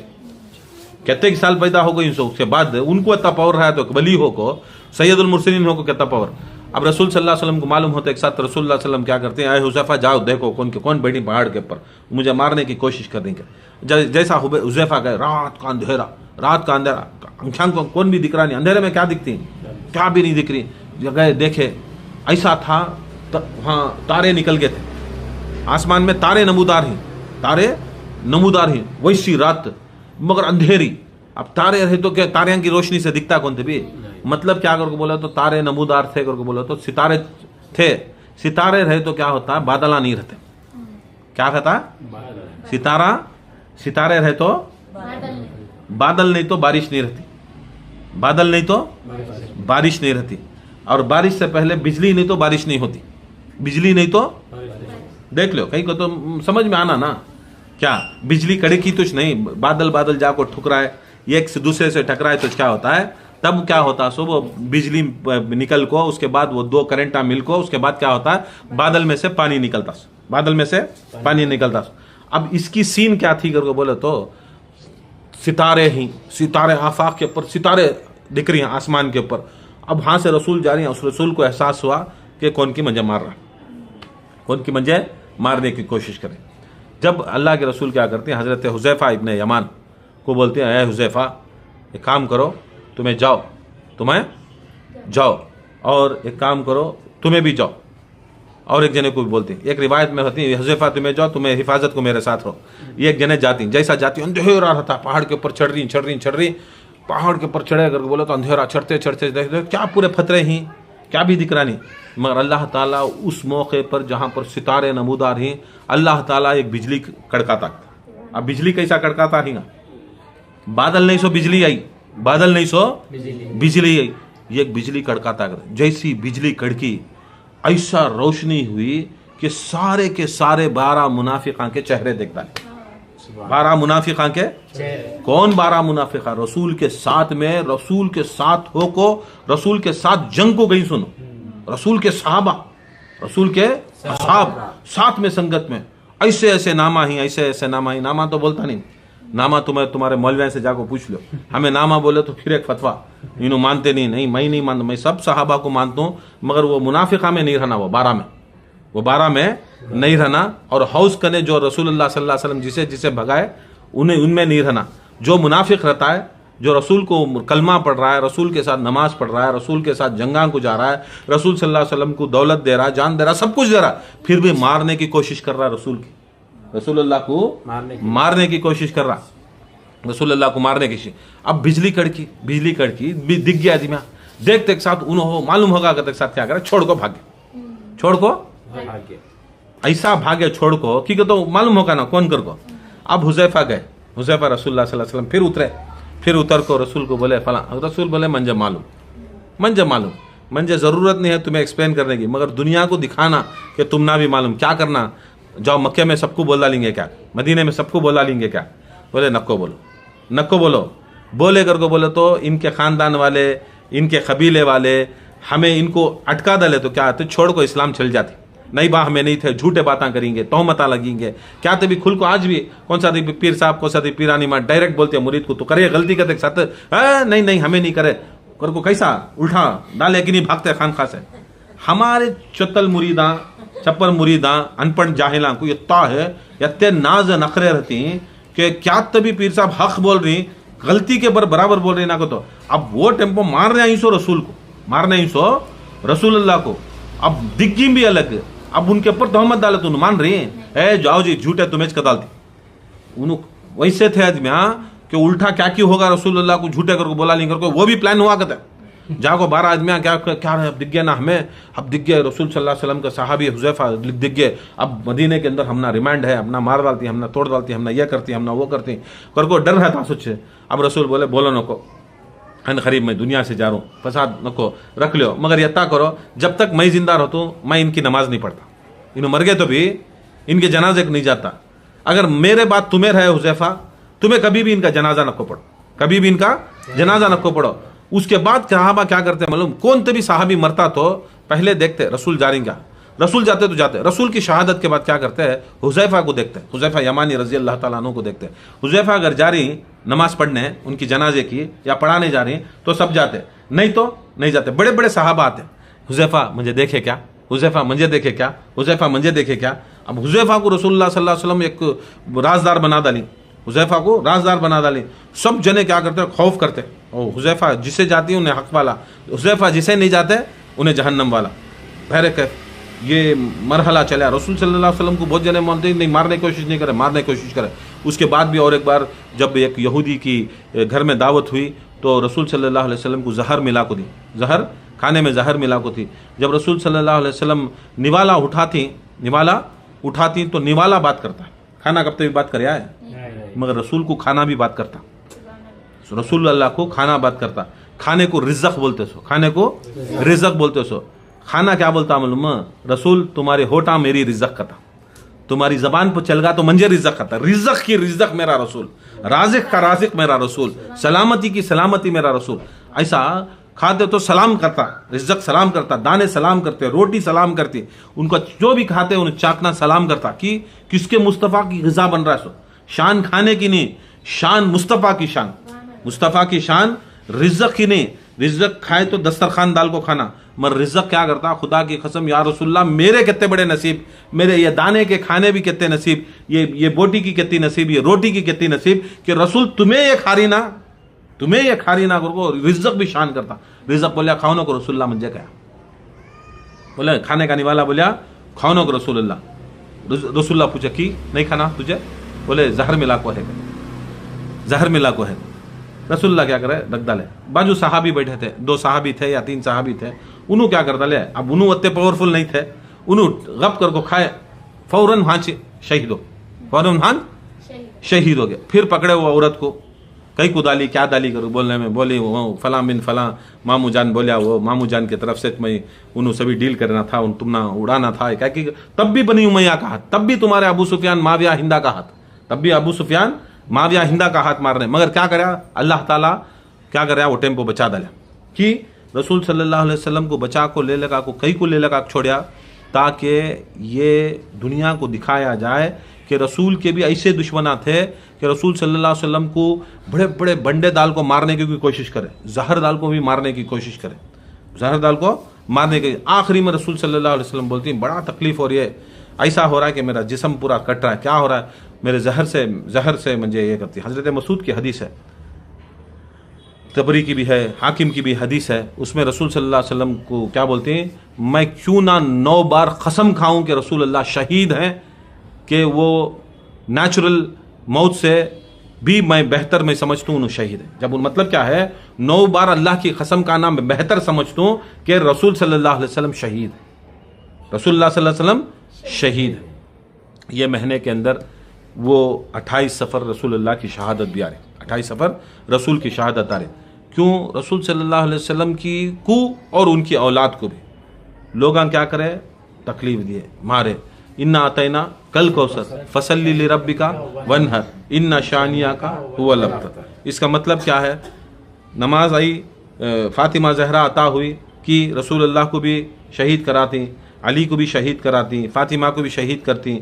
कितने साल पैदा हो गई, उसके बाद उनको इतना पावर रहा है, तो वली हो को सैयदुल मुरसलीन हो को कितना पावर। अब रसूल सल्लल्लाहु अलैहि वसल्लम को मालूम होता है, एक साथ रसूल सल्लल्लाहु अलैहि वसल्लम क्या करते हैं, हुज़ैफा जाओ देखो कौन बैठी पहाड़ के ऊपर, मुझे मारने की कोशिश कर देंगे। जैसा हुज़ैफा गए, रात का अंधेरा, आँखें को कौन भी दिख रहा नहीं, अंधेरे में क्या दिखती, क्या भी नहीं दिख रही। गए देखे ऐसा था, वहाँ तारे निकल गए थे, आसमान में तारे नमूदार ही, वैसी रात मगर अंधेरी। अब तारे रहे तो क्या, तारे की रोशनी से दिखता कौन थे भी, मतलब क्या करके बोला तो तारे नमूदार थे करके बोला तो सितारे थे, सितारे रहे तो क्या होता है, बादला नहीं रहते, क्या कहता है, सितारे रहे तो बादल नहीं तो बारिश नहीं रहती, बादल नहीं तो बारिश नहीं रहती, और बारिश से पहले बिजली नहीं तो बारिश नहीं होती, बिजली नहीं तो देख लो कहीं को तो समझ में आना ना, क्या बिजली कड़की तुझ नहीं, बादल जाको ठुकराए, एक से दूसरे से टकराए तो क्या होता है, तब क्या होता है, सो वो बिजली निकल को, उसके बाद वो 2 करंटा मिल को, उसके बाद क्या होता है, बादल में से पानी निकलता। अब इसकी सीन क्या थी करके बोले तो सितारे आफाक के ऊपर सितारे दिख रही हैं आसमान के ऊपर। अब वहां से रसूल जा रही हैं, उस रसूल को एहसास हुआ कि कौन की मुझे मार रहा, कौन की मुझे मारने की कोशिश करे। जब अल्लाह के रसूल क्या करते हैं, हज़रत हुज़ैफा इब्न यमान को बोलते हैं, ऐ हुज़ैफा एक काम करो, तुम्हें जाओ और एक काम करो, तुम्हें भी जाओ, और एक जने को भी बोलते हैं, एक रिवायत में होती है, हुज़ैफा तुम्हें जाओ, तुम्हें हिफाजत को मेरे साथ रहो। ये एक जने जाती, जैसा जाती अंधेरा रहता, पहाड़ के ऊपर चढ़ रही, पहाड़ के ऊपर चढ़े करके बोलो तो अंधेरा, चढ़ते देखते क्या पूरे फतरे ही, क्या भी दिख रहा नहीं, मगर अल्लाह ताला उस मौके पर जहाँ पर सितारे नमूदार ही, अल्लाह ताला एक बिजली कड़काता। अब बिजली कैसा कड़काता ही, बादल नहीं सो बिजली आई, बिजली आई, ये एक बिजली कड़काता। जैसी बिजली कड़की ऐसा रोशनी हुई कि सारे के सारे 12 मुनाफिकां के चेहरे देखता है। 12 मुनाफिकां के कौन 12 मुनाफिका, रसूल के साथ में, रसूल के साथ हो को, रसूल के साथ जंग को गई, सुनो, रसूल के सहाबा, रसूल के असहाब साथ में संगत में, ऐसे नामा ही, नामा तो बोलता नहीं, नामा तुम्हारे मौलविया से जाकर पूछ लो, हमें नामा बोले तो फिर एक फतवा, इन्हों मानते नहीं, मैं नहीं मानता, मैं सब सहाबा को मानता हूँ, मगर वो मुनाफिका में नहीं रहना, वो 12 में नहीं रहना, और हौस कने जो रसूलुल्लाह सल्लल्लाहु अलैहि वसल्लम जिसे जिसे भगाए उन्हें उनमें नहीं रहना। जो मुनाफिक रहता है, जो रसूल को कलमा पढ़ रहा है, रसूल के साथ नमाज पढ़ रहा है, रसूल के साथ जंगा को जा रहा है, रसूल सल्लल्लाहु अलैहि वसल्लम को दौलत दे रहा है, जान दे रहा है, सब कुछ दे रहा है, फिर भी मारने की कोशिश कर रहा है, रसूलुल्लाह को मारने की कोशिश कर रहा, रसूलुल्लाह को मारने की। अब बिजली कड़की दिख गया आदमी, देखते एक साथ उन्होंने मालूम होगा कि साथ क्या करे, छोड़ को ऐसा भागे छोड़ को, क्योंकि तो मालूम होगा ना कौन कर को। अब हुजैफा गए, हुजैफा रसूलुल्लाह सल्लल्लाहु अलैहि वसल्लम फिर उतरे, फिर उतर को रसूल को बोले फला, रसूल बोले मंजे मालूम, मंजे ज़रूरत नहीं है तुम्हें एक्सप्लेन करने की, मगर दुनिया को दिखाना कि तुम ना भी मालूम, क्या करना, जाओ मक्के में सबको बोला लेंगे क्या, मदीने में सबको बोला लेंगे क्या। बोले नको बोलो, बोले कर को बोले तो इनके ख़ानदान वाले, इनके कबीले वाले हमें इनको अटका डाले तो क्या, तो छोड़ को इस्लाम चल जाती, नहीं बा हमें नहीं थे, झूठे बातें करेंगे, तोहमता लगेंगे, क्या तभी खुल को आज भी कौन सा पीर साहब को सा पीरानी माँ डायरेक्ट बोलते हैं मुरीद को, तो करे गलती करते साथ नहीं हमें नहीं करे कर को कैसा उल्टा डाले कि नहीं भागते खानखा से। हमारे चतल मुरीदा, चप्पर मुरीदा, अनपढ़ जाहिला को इतना है, इतने नाज नखरे रहती कि क्या तभी पीर साहब हक बोल रही, गलती के बराबर बोल रही ना को, तो अब वो टेम्पो मार रहे हैं रसूल को, मारने ही सो रसूलुल्लाह को, अब दिग्गी भी अलग, अब उनके ऊपर तोहमत डाले तो मान रही है, जाओ जी झूठे तुम्हें कदालती। उन वैसे थे आदमी कि उल्टा क्या क्यों होगा, रसूलुल्लाह को झूठे करके बोला नहीं करके, वो भी प्लान हुआ करता जाको 12 आदमी क्या दिख गया ना हमें, अब दिख गया रसूल सल्लल्लाहु अलैहि वसल्लम का सहाबी हुजैफा दिख गए, अब मदीने के अंदर हमना रिमांड है, हमना मार डालती, हमना तोड़ डालती, हमना यह करती, हमना वो करती करको, डर रहता सोचे। अब रसूल बोले बोलो नको अन खरीब मैं दुनिया से जा रहा हूँ, फसाद नको रख लो, मगर यत्ता करो जब तक मैं जिंदा रहता हूँ मैं इनकी नमाज नहीं पढ़ता, इन्हों मर गए तो भी इनके जनाजे को नहीं जाता, अगर मेरे बात तुम्हें रहे हुजैफा, तुम्हें कभी भी इनका जनाजा नको पढ़ो, कभी भी इनका जनाजा नको पढ़ो। उसके बाद सहाबा क्या करते मालूम, कौन तभी सहाबी मरता तो पहले देखते रसूल जा रही क्या, रसूल जाते तो जाते, रसूल की शहादत के बाद क्या करते हैं, हुजैफा को देखते, हुजैफा यमानी रजी अल्लाह ताला अन्हु को देखते, हुजैफा अगर जा रही नमाज पढ़ने उनकी जनाजे की या पढ़ाने जा रही तो सब जाते, नहीं तो नहीं जाते। बड़े बड़े सहाबा आते, हुजैफा मुझे देखे क्या, हुजैफा मुझे देखे क्या, हुजैफा मुझे देखे क्या। अब हुजैफा को रसूलुल्लाह सल्लल्लाहु अलैहि वसल्लम एक राजदार बना डाली, हुजैफा को राजदार बना डाली, सब जने क्या करते खौफ करते, और हुजैफा जिसे जाती उन्हें हक वाला, हुजैफा जिसे नहीं जाते उन्हें जहन्नम वाला। बहरे कैफ ये मरहला चला, रसूल सल्लल्लाहु अलैहि वसल्लम को बहुत जने मानते नहीं, मारने की कोशिश नहीं करे, मारने की कोशिश करे। उसके बाद भी और एक बार जब एक यहूदी की घर में दावत हुई तो रसूल सल्लल्लाहु अलैहि वसल्लम को जहर मिला को दी, जहर खाने में जहर मिला को थी। जब रसूल सल्लल्लाहु अलैहि वसल्लम निवाला उठाती तो निवाला बात करता, खाना कब तक बात करे आए, मगर रसूल को खाना भी बात करता, रसूल अल्लाह को खाना बात करता। खाने को रिज़्क़ बोलते सो, खाने को रिज़्क़ बोलते सो। खाना क्या बोलता मालूम, रसूल तुम्हारे होठा मेरी रिज़्क़ खाता, तुम्हारी जबान पर चल गया तो मंजे रिज़्क़ खाता, रिज़्क़ की रिज़्क़ मेरा रसूल, राज़िक़ का राज़िक़ मेरा रसूल, सलामती की सलामती मेरा रसूल। ऐसा खाते तो सलाम करता, रिज़्क़ सलाम करता, दाने सलाम करते, रोटी सलाम करती, उनका जो भी खाते उन्हें चाकना सलाम करता कि किसके मुस्तफ़ा की ग़िज़ा बन रहा है। सो शान खाने की नहीं, शान मुस्तफ़ा की शान, मुस्तफ़ा की शान रिज़्क़ की नहीं। रिज़्क़ खाए तो दस्तरखान दाल को खाना, मगर रिज़्क़ क्या करता, खुदा की कसम या रसूलल्लाह मेरे कितने बड़े नसीब, मेरे ये दाने के खाने भी कितने नसीब, ये बोटी की कितनी नसीब, ये रोटी की कितनी नसीब कि रसूल तुम्हें ये खारी ना करो। रिज़्क़ भी शान करता। रिज़्क़ बोलिया खाओ ना को रसूलल्लाह मंजे क्या बोले, खाने का निवाला बोलिया खाओ ना को रसूलल्लाह पूछे कि नहीं खाना तुझे, बोले जहर मिला को है, जहर मिला को है। रसूलल्लाह क्या करे, रख डाले। बाजू सहाबी बैठे थे, 2 सहाबी थे या 3 सहाबी थे, उन्होंने क्या कर डाले, अब उन्होंने इतने पावरफुल नहीं थे, उन्होंने गप कर को खाए, फौरन वहां शहीद हो, फौरन वहां शहीद हो गए। फिर पकड़े वो औरत को, कई को डाली क्या डाली करो बोलने में, बोली वो फला बिन फला मामू जान बोलिया, वो मामू जान की तरफ से मैं उन्होंने सभी डील करना था, उन तुमना उड़ाना था, क्या कि तब भी बनी उमैया का हाथ, तब भी तुम्हारे अबू सुफियान माविया हिंदा का हाथ, तब भी अबू सुफियान माविया हिंदा का हाथ मारने, मगर क्या करा अल्लाह ताला, क्या करा वो टेम्पो बचा डाला कि रसूल सल्लल्लाहु अलैहि वसल्लम को बचा को ले लगा को, कई को ले लगा छोड़िया, ताकि ये दुनिया को दिखाया जाए कि रसूल के भी ऐसे दुश्मना थे कि रसूल सल्लल्लाहु अलैहि वसल्लम को बड़े बड़े बंडे दाल को मारने की भी कोशिश करें, जहर दाल को भी मारने की कोशिश करें, जहर दाल को मारने के आखिरी में रसूल सल्लल्लाहु अलैहि वसल्लम बोलती हैं बड़ा तकलीफ हो रही है, ऐसा हो रहा है कि मेरा जिस्म पूरा कट रहा है, क्या हो रहा है, मेरे जहर से मुझे ये करती है। हज़रत मसूद की हदीस है, तबरी की भी है, हाकिम की भी हदीस है, उसमें रसूल सल्लल्लाहु अलैहि वसल्लम को क्या बोलते हैं, मैं क्यों ना 9 बार कसम खाऊं कि रसूल अल्लाह शहीद हैं, कि वो नेचुरल मौत से भी मैं बेहतर मैं समझता हूँ शहीद है। जब मतलब क्या है, 9 बार अल्लाह की कसम का नाम बेहतर समझता हूँ कि रसूल सल्लल्लाहु अलैहि वसल्लम शहीद है, रसूलुल्लाह सल्लल्लाहु अलैहि वसल्लम शहीद है। ये महीने के अंदर वो 28 सफ़र रसूलुल्लाह की शहादत भी आ रही, 28 सफ़र रसूल की शहादत आ रही। क्यों? रसूल सल्लल्लाहु अलैहि वसल्लम की को और उनकी औलाद को भी लोग क्या करे, तकलीफ दिए, मारे। इन्ना आतैना कल कौसर फसल्ली लिरब्बिका वनहर इन्ना शानिया का हुवल अब्तर। इसका मतलब क्या है, नमाज आई, फातिमा जहरा अता हुई कि रसूलुल्लाह को भी शहीद कराती, अली को भी शहीद कराती, फातिमा को भी शहीद करती,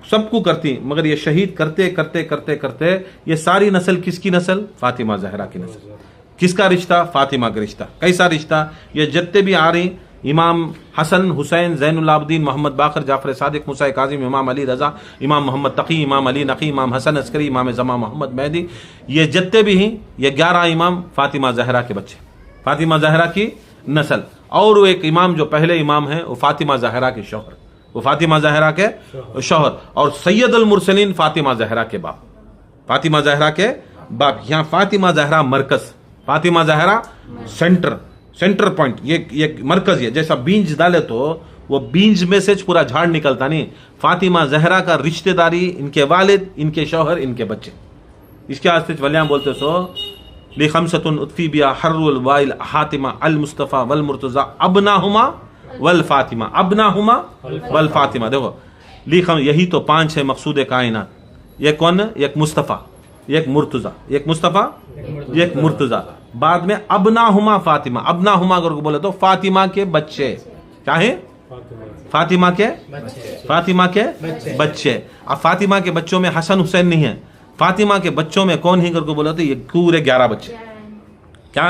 सबको करती, मगर ये शहीद करते करते करते करते ये सारी नस्ल किसकी नस्ल? फातिमा जहरा की नस्ल। किसका रिश्ता? फातिमा का रिश्ता। कैसा रिश्ता? ये जितने भी आ रही, इमाम हसन, हुसैन, ज़ैनुल आबदीन, मोहम्मद बाकर, जाफ़र सादिक, मूसा काज़िम, इमाम अली रज़ा, इमाम मोहम्मद तकी, इमाम अली नकी, इमाम हसन अस्करी, इमाम ज़मा मोहम्मद मेहदी, ये जितने भी हैं ये 11 इमाम फातिमा जहरा के बच्चे, फातिमा जहरा की नस्ल। और वो एक इमाम जो पहले इमाम है वो फातिमा जहरा के शौहर, वो फातिमा जहरा के शौहर, और सैयदुल मुरसलीन फातिमा जहरा के बाप, फातिमा जहरा के बाप। यहाँ फातिमा जहरा मरकज, फातिमा जहरा सेंटर पॉइंट, ये मरकज है। जैसा बीज डाले तो वो बीज में से पूरा झाड़ निकलता नहीं। फातिमा जहरा का रिश्तेदारी, इनके वालिद, इनके शौहर, इनके बच्चे। इसके आस्ते वलियां बोलते सो ली खमसतुन उत्फी बिया हर्रुल वाइल हातिमा अल मुस्तफ़ा वल मुर्तज़ा अबनाहुमा वल फातिमा, अबनाहुमा वल फातिमा। देखो ली खम, यही तो 5 है मकसूद कायनात। ये कौन? एक मुस्तफ़ा, एक मुर्तज़ा, एक मुस्तफ़ा, एक मुर्तज़ा। बाद में अबनाहुमा फातिमा, अबनाहुमा अगर को बोले तो फातिमा के बच्चे, क्या है? फातिमा के बच्चे। अब फातिमा के बच्चों में हसन हुसैन नहीं है, फातिमा के बच्चों में कौन ही करके बोला तो ये पूरे 11 बच्चे। क्या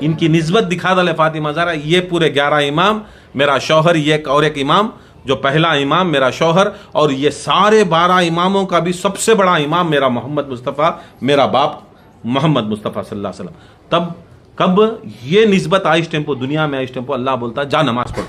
इनकी निस्बत दिखा डाले फातिमा जरा, ये पूरे 11 इमाम, मेरा शौहर, ये और एक इमाम जो पहला इमाम मेरा शौहर, और ये सारे 12 इमामों का भी सबसे बड़ा इमाम मेरा मोहम्मद मुस्तफ़ा, मेरा बाप मोहम्मद मुस्तफ़ा सल्लल्लाहु अलैहि वसल्लम। तब कब ये निस्बत आई, इस टेम्पो दुनिया में, इस टेम्पो अल्लाह बोलता जा नमाज पढ़ो,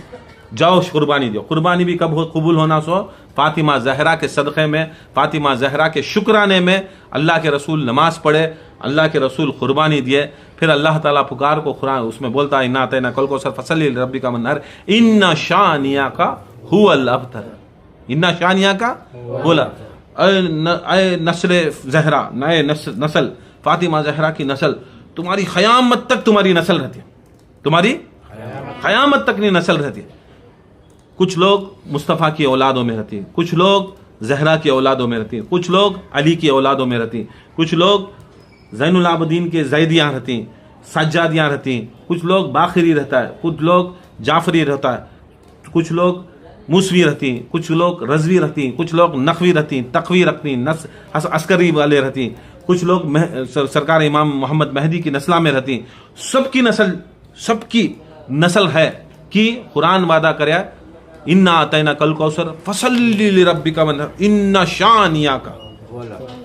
जाओ कुर्बानी दो। कुर्बानी भी कब कबूल होना? सो फातिमा जहरा के सदक़े में, फातिमा जहरा के शुक्राने में अल्लाह के रसूल नमाज पढ़े, अल्लाह के रसूल कुर्बानी दिए। फिर अल्लाह ताला पुकार को कुरान उसमें बोलता है, इन्ना अतैना कल कौसर फसल्ली लिरब्बिका वनहर इन्ना शानिया का हुवल अब्तर, इन्ना शानिया का बोला नस्ल जहरा, नए नस्ल फातिमा जहरा की नस्ल, तुम्हारी क़यामत तक तुम्हारी नस्ल रहती है, तुम्हारी क़यामत तक नहीं नस्ल रहती है। कुछ लोग मुस्तफ़ा की औलादों में रहती हैं, कुछ लोग जहरा की औलादों में रहती हैं, कुछ लोग अली की औलादों में रहती हैं, कुछ लोग ज़ैनुल आबदीन के जैदियाँ रहती हैं, सज्जादियाँ रहती हैं, कुछ लोग बाखिरी रहता है, कुछ लोग जाफरी रहता है, कुछ लोग मूसवी रहती हैं, कुछ लोग रजवी रहती हैं, कुछ लोग नकवी रहती हैं, तकवी रखती हैं, अस्करी वाले रहती हैं, कुछ लोग सरकार इमाम मोहम्मद मेहदी की नस्ला में रहती हैं। सबकी नस्ल है कि कुरान वादा करे, इन्ना आतैना कल कौसर फसल्ली लिरब्बिका वनहर इन्ना शानिया का,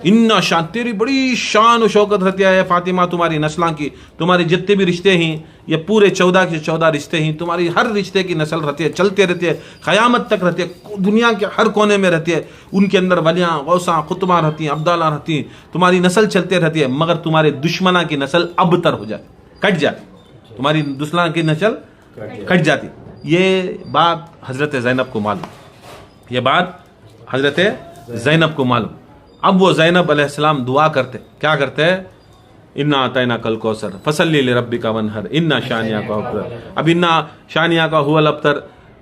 इन्ना शान, तेरी बड़ी शान और शौकत रहती है फातिमा, तुम्हारी नस्ला की, तुम्हारे जितने भी रिश्ते हैं, ये पूरे 14 के 14 रिश्ते हैं, तुम्हारी हर रिश्ते की नस्ल रहती है, चलते रहती है, क़यामत तक रहती है, दुनिया के हर कोने में रहती है। उनके अंदर वलियाँ, गौसा, खुतबा रहती हैं, अब्दाला रहती हैं, तुम्हारी नस्ल चलते रहती है, मगर तुम्हारे दुश्मना की नस्ल अबतर हो जाती, कट जाती, तुम्हारी दुश्मना की नस्ल कट जाती। ये बात हज़रत ज़ैनब को मालूम, ये बात हज़रत ज़ैनब को मालूम। अब वो ज़ैनब अलैहिस्सलाम दुआ करते, क्या करते हैं? इन्ना आतैना कल कौसर फसल्ली लिरब्बिका वनहर इन्ना शानिया का अब्तर। अब इन्ना शानिया का हुवल अब्तर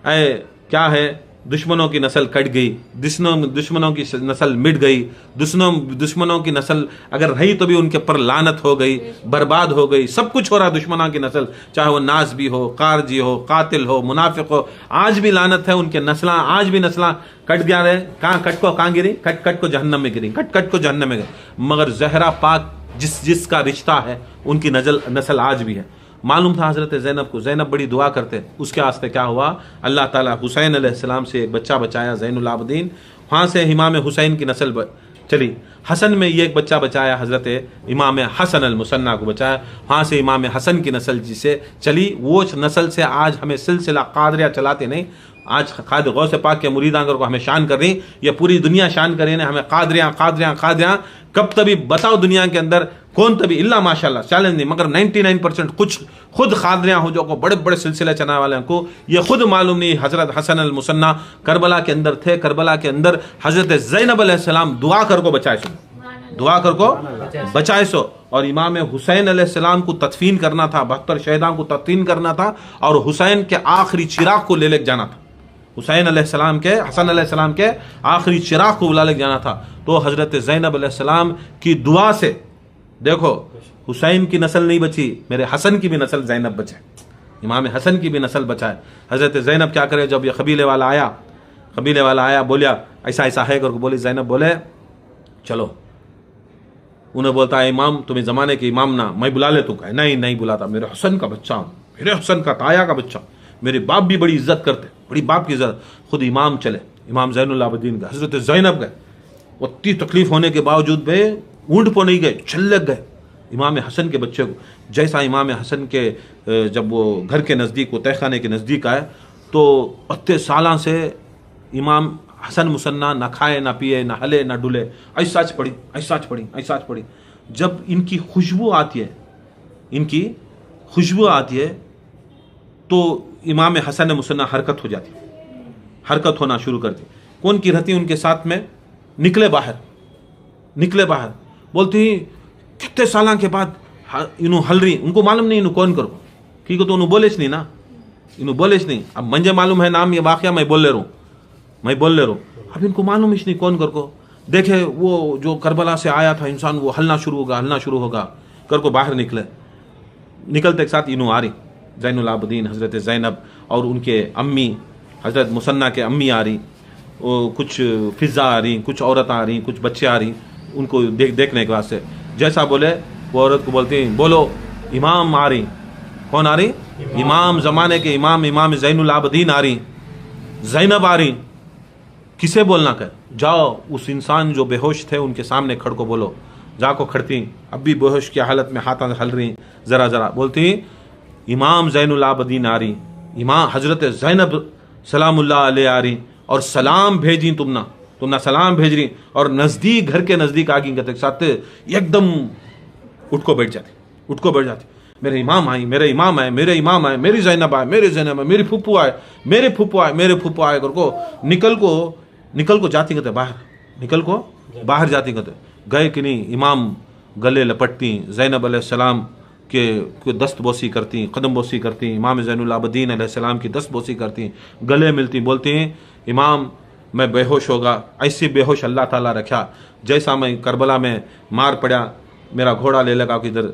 क्या है? दुश्मनों की नस्ल कट गई, दुश्मनों की नस्ल मिट गई, दुश्मनों की नस्ल अगर रही तो भी उनके पर लानत हो गई, बर्बाद हो गई, सब कुछ हो रहा है दुश्मनों की नस्ल, चाहे वो नाज भी हो, कारजी हो, कातिल हो, मुनाफिक हो, आज भी लानत है उनके नस्ला, आज भी नस्ला कट गया रहे। कहाँ गिरी? कट को जहन्नम में गिरी, कट को जहन्नम में गिरी। मगर जहरा पाक जिसका रिश्ता है उनकी नस्ल आज भी है। मालूम था हज़रत ज़ैनब को, ज़ैनब बड़ी दुआ करते, उसके वास्ते क्या हुआ, अल्लाह ताला हुसैन अलैहिस्सलाम से एक बच्चा बचाया, ज़ैनुल आबदीन, वहाँ से इमाम हुसैन की नस्ल चली। हसन में ये एक बच्चा बचाया, हज़रत इमाम हसन अल मुसन्ना को बचाया, वहाँ से इमाम हसन की नस्ल जिसे चली, वो नस्ल से आज हमें सिलसिला कादरिया चलाते नहीं। आज खाद गौस पाक के मुरीदांगर को हमें शान कर रही, ये पूरी दुनिया शान कर रही है, हमें कादरियाँ कब तभी बताओ दुनिया के अंदर कौन तभी इल्ला माशाल्लाह चैलेंज नहीं, मगर 99% कुछ खुद खादरियाँ हो जो को बड़े बड़े सिलसिले चलाने वाले को ये खुद मालूम नहीं। हज़रत हसन अल मुसन्ना करबला के अंदर थे, करबला के अंदर हज़रत ज़ैनब अलैहिस्सलाम दुआ कर को बचाए सो, दुआ कर को बचाए सो, और इमाम हुसैन अलैहिस्सलाम को तदफीन करना था, 72 शहीदां को तदफीन करना था, और हुसैन के आखिरी चिराग को ले जाना था, हुसैन अलैहिस्सलाम के, हसन अलैहिस्सलाम के आखिरी चिराग को बुला ले जाना था। तो हज़रत ज़ैनब अलैहिस्सलाम की दुआ से देखो हुसैन की नस्ल नहीं बची, मेरे हसन की भी नस्ल ज़ैनब बचे, इमाम हसन की भी नस्ल बचाए। हज़रत ज़ैनब क्या करे, जब ये कबीले वाला आया बोलिया ऐसा ऐसा है करके बोली, ज़ैनब बोले चलो, उन्हें बोलता है इमाम तुम्हें ज़माने के इमाम ना, मैं बुला ले तू, कहे नहीं बुलाता, मेरे हसन का बच्चा हूँ, मेरे हसन का ताया का बच्चा, मेरे बाप भी बड़ी इज्जत करते, बड़ी बाप की इज्जत। खुद इमाम चले, इमाम ज़ैनुल आबदीन का, हज़रत ज़ैनब गए, उतनी तकलीफ होने के बावजूद भी ऊँट पर नहीं गए, छल्लक गए इमाम हसन के बच्चे को। जैसा इमाम हसन के जब वो घर के नज़दीक, वो तहखाने के नज़दीक आए, तो 32 साल से इमाम हसन मुसन्ना ना खाए ना पिए ना हले ना डुले, ऐसा पड़ी। जब इनकी खुशबू आती है तो इमाम हसन मुसन्ना हरकत होना शुरू करती। कौन की रहती उनके साथ में, निकले बाहर, बोलती कितने साल के बाद इन्हों हल रही, उनको मालूम नहीं इन्हों कौन करो, क्योंकि तो उन्होंने बोले नहीं ना, इन्हों बोले नहीं। अब मुझे मालूम है नाम ये वाक़या, मैं बोल ले रहा हूँ, अब इनको मालूम नहीं कौन कर को। देखे वो जो करबला से आया था इंसान, वो हलना शुरू होगा कर को बाहर निकलते एक साथ इन्हों आ रही, ज़ैनुल आबदीन हज़रत ज़ैनब और उनके अम्मी हज़रत मुसन्ना के अम्मी आ रही, कुछ फिज़ा आ रही, कुछ औरत आ रही, कुछ बच्चे आ रही, उनको देखने के वास्ते। जैसा बोले वो औरत को बोलती बोलो इमाम आ रही। कौन आ रही? इमाम ज़माने के इमाम ज़ैनुल आबदीन आ रही, ज़ैनब आ रही। किसे बोलना कर, जाओ उस इंसान जो बेहोश थे उनके सामने खड़ को बोलो। जाको खड़ती, अब भी बेहोश की हालत में हाथ हल रही, ज़रा बोलती इमाम ज़ैनुल आबदीन आ रही, इमाम हज़रत ज़ैनब सलामुल्लाह अलैह आ रही, और सलाम भेजी तुमना सलाम भेज रही, और नज़दीक घर के नज़दीक आ गई साथ एकदम उठ को बैठ जाती। मेरे इमाम आए, मेरे इमाम आए, मेरी ज़ैनब आए, मेरी फुप्पू आए करको निकल को जाती कहते बाहर जाती कहते गए कि नहीं। इमाम गले लपटती, ज़ैनब अलैहिस्सलाम के दस्त बोसी करती, कदम बोसी करती, इमाम ज़ैनुल आबदीन अलैहिस्सलाम की दस्त बोसी करती, गले मिलती, बोलती इमाम मैं बेहोश होगा, ऐसी बेहोश अल्लाह ताला रखा। जैसा मैं करबला में मार पड़ा, मेरा घोड़ा ले लगा कि इधर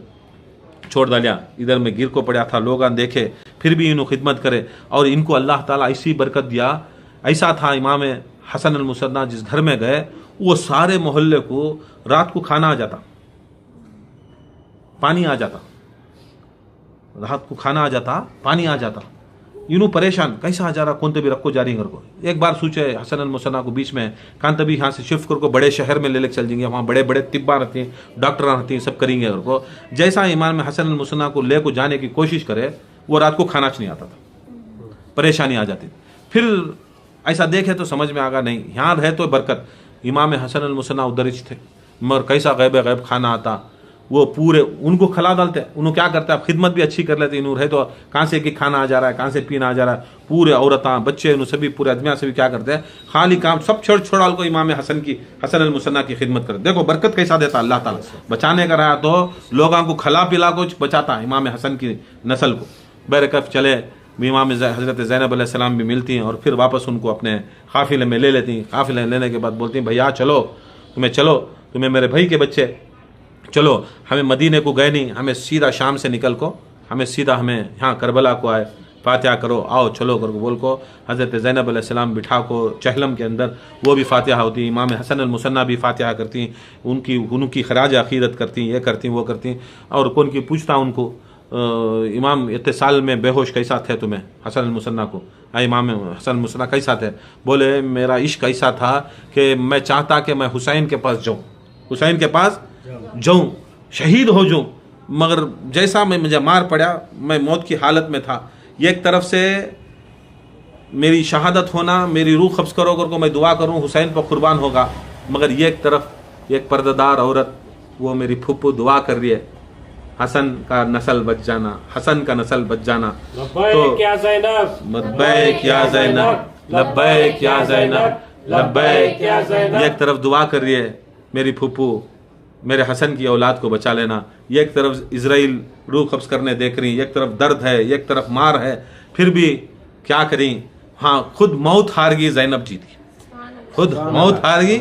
छोड़ डालिया, इधर में गिर को पड़ा था, लोग देखे फिर भी इन्हों खिदमत करे, और इनको अल्लाह ताला ऐसी बरकत दिया। ऐसा था इमाम हसन अल मुसन्ना जिस घर में गए, वो सारे मोहल्ले को रात को खाना आ जाता, पानी आ जाता, रात को खाना आ जाता, पानी आ जाता। यूँ परेशान कैसा आ जा रहा, कौन तो भी रखो जारी घर को। एक बार सोचे हसन अल मुसन्ना को बीच में कान तभी यहाँ से शिफ्ट करको बड़े शहर में ले चल जाएंगे, वहाँ बड़े बड़े तिब्बा रहती हैं, डॉक्टर रहती हैं, सब करेंगे घर को। जैसा इमाम हसन अल मुसन्ना को ले को जाने की कोशिश करे, वो रात को खाना नहीं आता था, परेशानी आ जाती। फिर ऐसा देखे तो समझ में आ गया नहीं यहाँ रहे तो बरकत। इमाम हसन अल मुसन्ना उधर ही थे, मगर कैसा गैब खाना आता, वो पूरे उनको खिला डालते। उन्होंने क्या करते, आप खिदमत भी अच्छी कर लेते, इन्हों रहे तो कहाँ से कि खाना आ जा रहा है, कहाँ से पीना आ जा रहा है, पूरे औरतां बच्चे उन्होंने सभी पूरे आदमियाँ से भी क्या करते हैं, खाली काम सब छोड़ को इमाम हसन अल मुसन्ना की खिदमत करते। देखो बरकत कैसा देता अल्लाह ताला, बचाने का रहा तो लोगों को खिला पिला को बचाता इमाम हसन की नस्ल को। बहरकफ चले इमाम हज़रत ज़ैनब अलैहिस्सलाम भी मिलती हैं और फिर वापस उनको अपने काफ़िले में ले लेती हैं। काफ़िले लेने के बाद बोलती हैं भैया चलो, तुम्हें मेरे भाई के बच्चे, चलो हमें मदीने को गए नहीं, हमें सीधा शाम से निकल को हमें यहाँ करबला को आए, फातिहा करो, आओ चलो करके बोल को हज़रत ज़ैनब अलैहिस्सलाम बिठा को चहलम के अंदर वो भी फातिहा होती। इमाम हसन अल मुसन्ना भी फातिहा करती, उनकी खराज अक़ीदत करती, ये करती वो करती। और कौन की पूछता उनको, इमाम इत्तिसाल में बेहोश कैसा थे तुम्हें, हसन अल मुसन्ना को, इमाम हसन अल मुसन्ना कैसा थे? बोले मेरा इश्क ऐसा था कि मैं चाहता कि मैं हुसैन के पास जाऊँ, हुसैन के पास जाऊँ, शहीद हो जाऊँ, मगर जैसा मुझे मार पड़ा, मैं मौत की हालत में था। एक तरफ से मेरी शहादत होना, मेरी रूह कब्ज़ करो कर को मैं दुआ करूं हुसैन पर कुर्बान होगा, मगर ये एक तरफ एक पर्दादार औरत वो मेरी फुप्पू दुआ कर रही है, हसन का नस्ल बच जाना, हसन का नस्ल बच जाना। लब्बैक या ज़ैनब, लब्बैक या ज़ैनब, लब्बैक या ज़ैनब, लब्बैक या ज़ैनब। एक तरफ दुआ कर रही है मेरी फुप्पू, मेरे हसन की औलाद को बचा लेना। एक तरफ इजराइल रूह कब्ज़ करने देख रही, एक तरफ दर्द है, एक तरफ मार है, फिर भी क्या करें? हाँ, खुद मौत हार गई, ज़ैनब जीत गई, खुद मौत हार गई,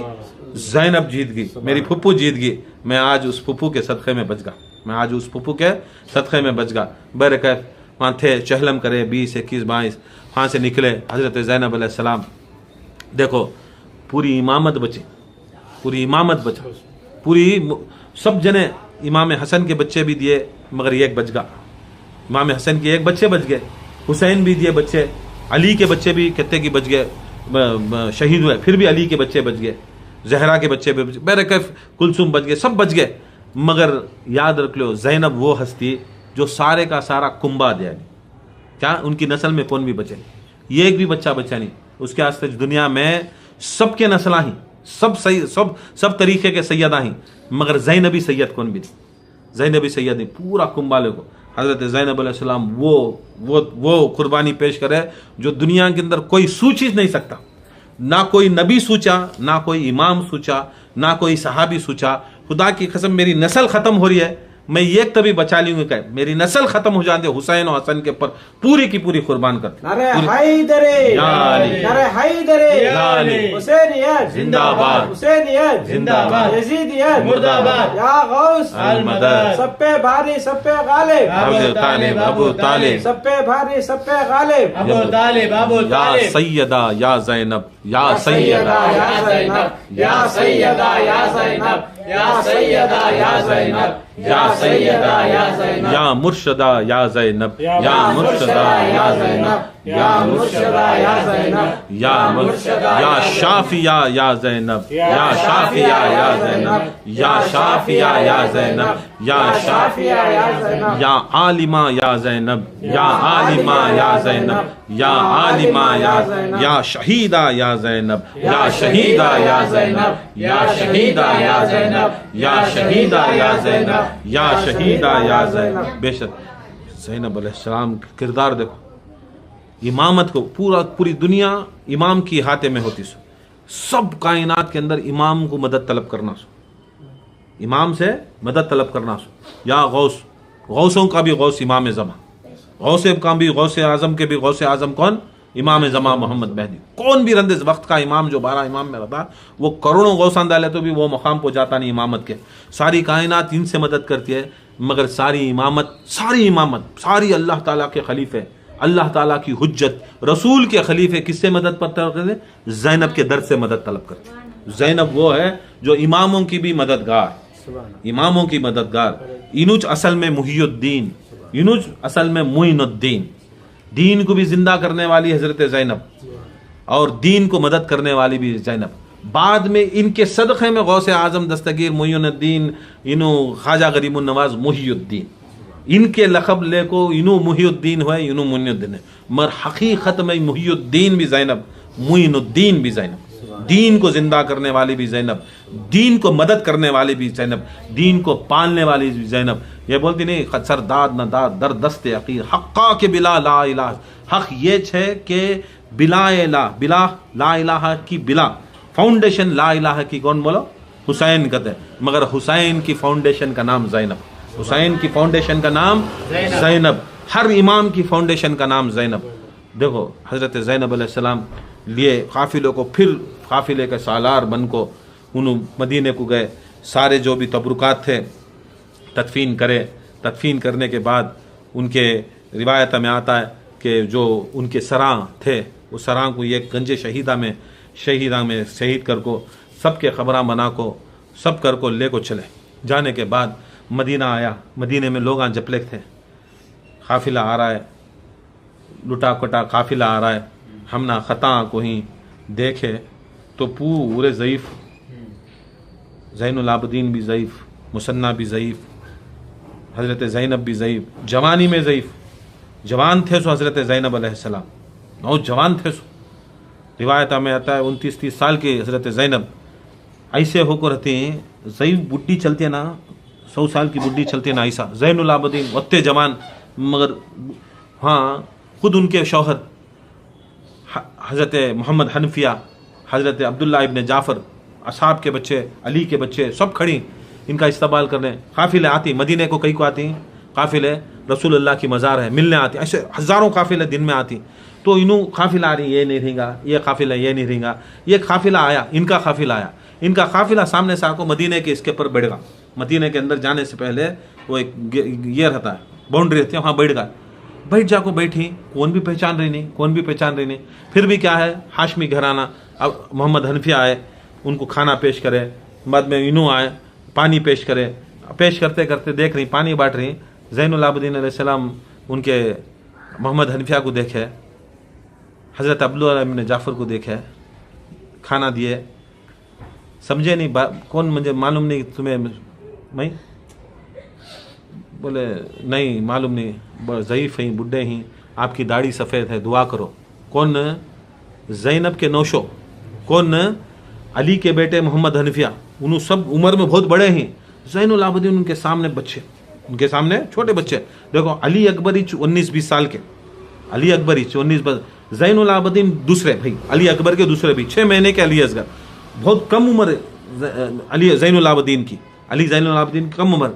ज़ैनब जीत गई, मेरी फुप्पू जीत गई। मैं आज उस फुप्पू के सदक़े में बच गया, मैं आज उस फुप्पू के सदक़े में बच गया। बरकत वहाँ थे, चहलम करे 20, 21, 22, वहाँ से निकले हज़रत ज़ैनब अलैहिस्सलाम। देखो पूरी इमामत बची, पूरी इमामत बचा, पूरी सब जने इमाम हसन के बच्चे भी दिए मगर एक बच गया, इमाम हसन के एक बच्चे बच गए, हुसैन भी दिए बच्चे, अली के बच्चे भी कितने की बच गए, शहीद हुए, फिर भी अली के बच्चे बच गए, जहरा के बच्चे भी, बरकत कुलसुम बच गए, सब बच गए। मगर याद रख लो ज़ैनब वो हस्ती जो सारे का सारा कुंबा दिया नहीं, क्या उनकी नस्ल में कौन भी बचे नहीं, ये एक भी बच्चा बचा नहीं। उसके वास्ते दुनिया में सबके नस्ला ही, सब सही, सब तरीके के सैयदा ही, मगर ज़ैनबी सैयद कौन भी नहीं, ज़ैनबी सैयद नहीं, पूरा कुंबाले को हज़रत ज़ैनब अलैहिस्सलाम वो कुर्बानी पेश करे जो दुनिया के अंदर कोई सोच ही नहीं सकता। ना कोई नबी सोचा, ना कोई इमाम सोचा, ना कोई सहाबी सोचा। खुदा की कसम मेरी नस्ल ख़त्म हो रही है, मैं एक तभी बचा लूंगी, क्या मेरी नस्ल खत्म हो जाती है, हुसैन और हसन के ऊपर पूरी की पूरी कुर्बान करते। नारे हैदरे, नारे हैदरे, हुसैनियत जिंदाबाद, हुसैनियत जिंदाबाद, यजीदियत मुर्दाबाद, या गौस अल मदद, सब पे भारी सब पे गालिब, अबू तालिब, अबू तालिब, सब पे भारी सब पे गालिब, अबू तालिब, अबू तालिब। या सैयदा या ज़ैनब, या सैयदा या ज़ैनब, या सैयदा या ज़ैनब, या सैयदा या ज़ैनब, या सैयदा या ज़ैनब, या मुर्शदा या ज़ैनब, या मुर्शदा या ज़ैनब, या मुर्शदा या ज़ैनब, या शाफिया या ज़ैनब, या शाफिया या ज़ैनब, या शाफिया या ज़ैनब, या शाफिया या ज़ैनब, या आलिमा या ज़ैनब, या आलिमा या ज़ैनब, या आलिमा या शहीदा या ज़ैनब, या शहीदा या ज़ैनब, या शहीदा या ज़ैनब, या शहीदा या ज़ैनब, या शहीदा या ज़ैनब। बेशक ज़ैनब अलैहिस्सलाम का किरदार देखो, इमामत को पूरी दुनिया इमाम की हाथे में होती सो, सब कायनात के अंदर इमाम को मदद तलब करना सो, इमाम से मदद तलब करना सो। या गौस, गौसों का भी गौस इमाम ज़मा, गौस का भी गौस आज़म के भी गौस आज़म कौन? इमाम ज़मा मोहम्मद महदी। कौन भी रंदिस वक्त का इमाम जो 12 इमाम में रहता, वो करोड़ों गौसान डाले तो भी वो मकाम को जाता नहीं इमामत के। सारी कायनात इनसे मदद करती है, मगर सारी इमामत सारी अल्लाह ताला के खलीफे, अल्लाह ताला की हुज्जत, रसूल के खलीफे किससे मदद पर तलब करते? ज़ैनब के दर्द से मदद तलब करते। ज़ैनब वो है जो इमामों की भी मददगार, इमामों की मददगार। इनुज असल में मुहियुद्दीन, इनुज असल में मुइनुद्दीन, दीन को भी जिंदा करने वाली हजरत ज़ैनब और दीन को मदद करने वाली भी ज़ैनब। बाद में इनके सदक़े में गौस आज़म दस्तगीर मुइनुद्दीन, इनो ख्वाजा गरीबुन नवाज मुहियुद्दीन, इनके लक़ब ले को इनो मुहियुद्दीन हुए, इनो मुइनुद्दीन है, मगर हकीकत में मुहियुद्दीन भी ज़ैनब, मुइनुद्दीन भी ज़ैनब। दीन को जिंदा करने वाली भी ज़ैनब, दीन को मदद करने वाली भी ज़ैनब, दीन को पालने वाली भी ज़ैनब। ये बोलती नहीं सरदाद न दाद दर दस्ते अकीर हक्का के बिला ला इलाह। हक ये है कि बिला ला इलाहा की बिला फाउंडेशन ला इलाहा की कौन बोलो? हुसैन कहते हैं, मगर हुसैन की फाउंडेशन का नाम ज़ैनब, हुसैन की फाउंडेशन का नाम ज़ैनब। हर इमाम की फाउंडेशन का नाम ज़ैनब। देखो हज़रत ज़ैनब अलैहिस्सलाम लिए काफ़िलों को, फिर काफ़िले के सालार बन को उन्होंने मदीने को गए, सारे जो भी तबरुकात थे तदफीन करे। तदफीन करने के बाद उनके रिवायत में आता है कि जो उनके सरां थे वो सरां को एक गंजे शहीदा में शहीद कर को सबके ख़बरां बना को सब कर को ले को चले। जाने के बाद मदीना आया, मदीने में लोग जपलेक थे, काफ़िला आ रहा है, लुटा कटा काफ़िला आ रहा है। हमना ख़ता को ही देखे तो पूरे ज़ईफ़, ज़ैनुल आबदीन भी ज़ईफ़, मुसन्ना भी ज़ईफ़, हज़रत ज़ैनब भी ज़ईफ़, जवानी में ज़ईफ़, जवान थे सो हज़रत ज़ैनब अलैहिस्सलाम, नौजवान थे सो। रिवायत में आता है 29-30 साल की हज़रत ज़ैनब ऐसे होकर रहती हैं, ज़ईफ़ बुढ़ी चलती है ना, 100 साल की बुढ़ी चलती है ना ऐसा। ज़ैनुल आबदीन वत्ते जवान, मगर हाँ खुद उनके शौहर हज़रत मोहम्मद हनफिया, हज़रत अब्दुल्ला इब्न जाफ़र, असहाब के बच्चे, अली के बच्चे सब खड़ी इनका इस्तेमाल करने। काफ़िले आती मदीने को, कई को आती काफ़िले रसूलुल्लाह की मज़ार है मिलने आती, ऐसे हज़ारों काफ़िले दिन में आती। तो इन्हों काफ़िला आ रही, ये नहीं रहेगा, ये काफ़िला ये नहीं रहेगा, ये काफ़िला आया, इनका काफ़िला आया, इनका काफ़िला सामने से आको मदीने के इसके ऊपर बैठ गया। मदीने के अंदर जाने से पहले वो एक ये रहता है, बाउंड्री रहती है, वहाँ बैठ जाको बैठी, कौन भी पहचान रही नहीं। फिर भी क्या है, हाशमी घराना, अब मोहम्मद हनफिया आए, उनको खाना पेश करे, बाद में इनू आए पानी पेश करे, पेश करते करते देख रही पानी बांट रही। ज़ैनुल आबदीन अलैहिस्सलाम उनके मोहम्मद हनफिया को देखे, हज़रत अब्दुल्ला इब्न जाफ़र को देखे, खाना दिए, समझे नहीं कौन, मुझे मालूम नहीं तुम्हें, मैं बोले नहीं मालूम नहीं, ज़ईफ़ हैं, बुढ़े हैं, आपकी दाढ़ी सफ़ेद है, दुआ करो। कौन? ज़ैनब के नौशो, कौन? अली के बेटे मोहम्मद हनफिया, उन्होंने सब उम्र में बहुत बड़े हैं। ज़ैनुल आबदीन उनके सामने बच्चे, उनके सामने छोटे बच्चे। देखो अली अकबरी 19-20 साल के, अली अकबरी 19, ज़ैनुल आबदीन दूसरे भाई, अली अकबर के दूसरे भाई, 6 महीने के अली असगर, बहुत कम उम्र अली ज़ैनुल आबदीन की, अली ज़ैनुल आबदीन की कम उम्र,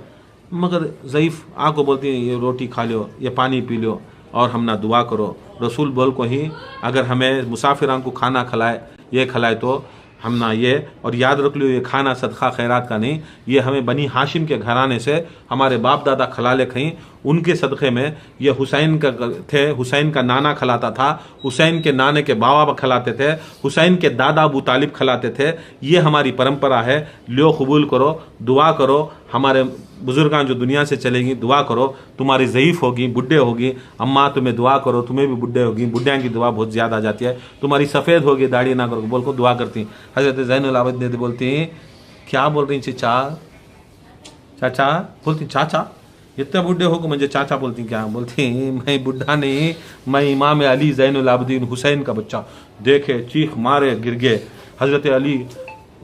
मगर ज़ईफ़ आको बोलती है ये रोटी खा लो, ये पानी पी लो और हम ना दुआ करो। रसूल बोल को ही अगर हमें मुसाफिरान को खाना खिलाए, ये खिलाए तो हम ना ये, और याद रख लो ये खाना सदका खैरात का नहीं, ये हमें बनी हाशिम के घराने से हमारे बाप दादा खिलाले खहीं, उनके सदक़े में ये हुसैन का थे, हुसैन का नाना खिलाता था, हुसैन के नाने के बाबा खिलाते थे, हुसैन के दादा अबू तालिब खिलाते थे, ये हमारी परंपरा है, लो कबूल करो, दुआ करो, हमारे बुजुर्गान जो दुनिया से चलेंगी दुआ करो, तुम्हारी ज़ईफ़ होगी, बुढ़े होगी, अम्मा तुम्हें दुआ करो, तुम्हें भी बुढ़े होगी, बुढ़िया की दुआ बहुत ज़्यादा आ जाती है, तुम्हारी सफ़ेद होगी, दाढ़ी ना करो, बोल को दुआ करती। हज़रत ज़ैनुल आबदीन बोलती क्या बोल रही चाचा बोलती, चाचा इतने बुढ़े हो को मुझे चाचा बोलती, क्या बोलती, मैं बुढ़ा नहीं, मैं इमाम अली ज़ैनुल आबदीन हुसैन का बच्चा। देखे चीख मारे गिर गए हज़रत अली,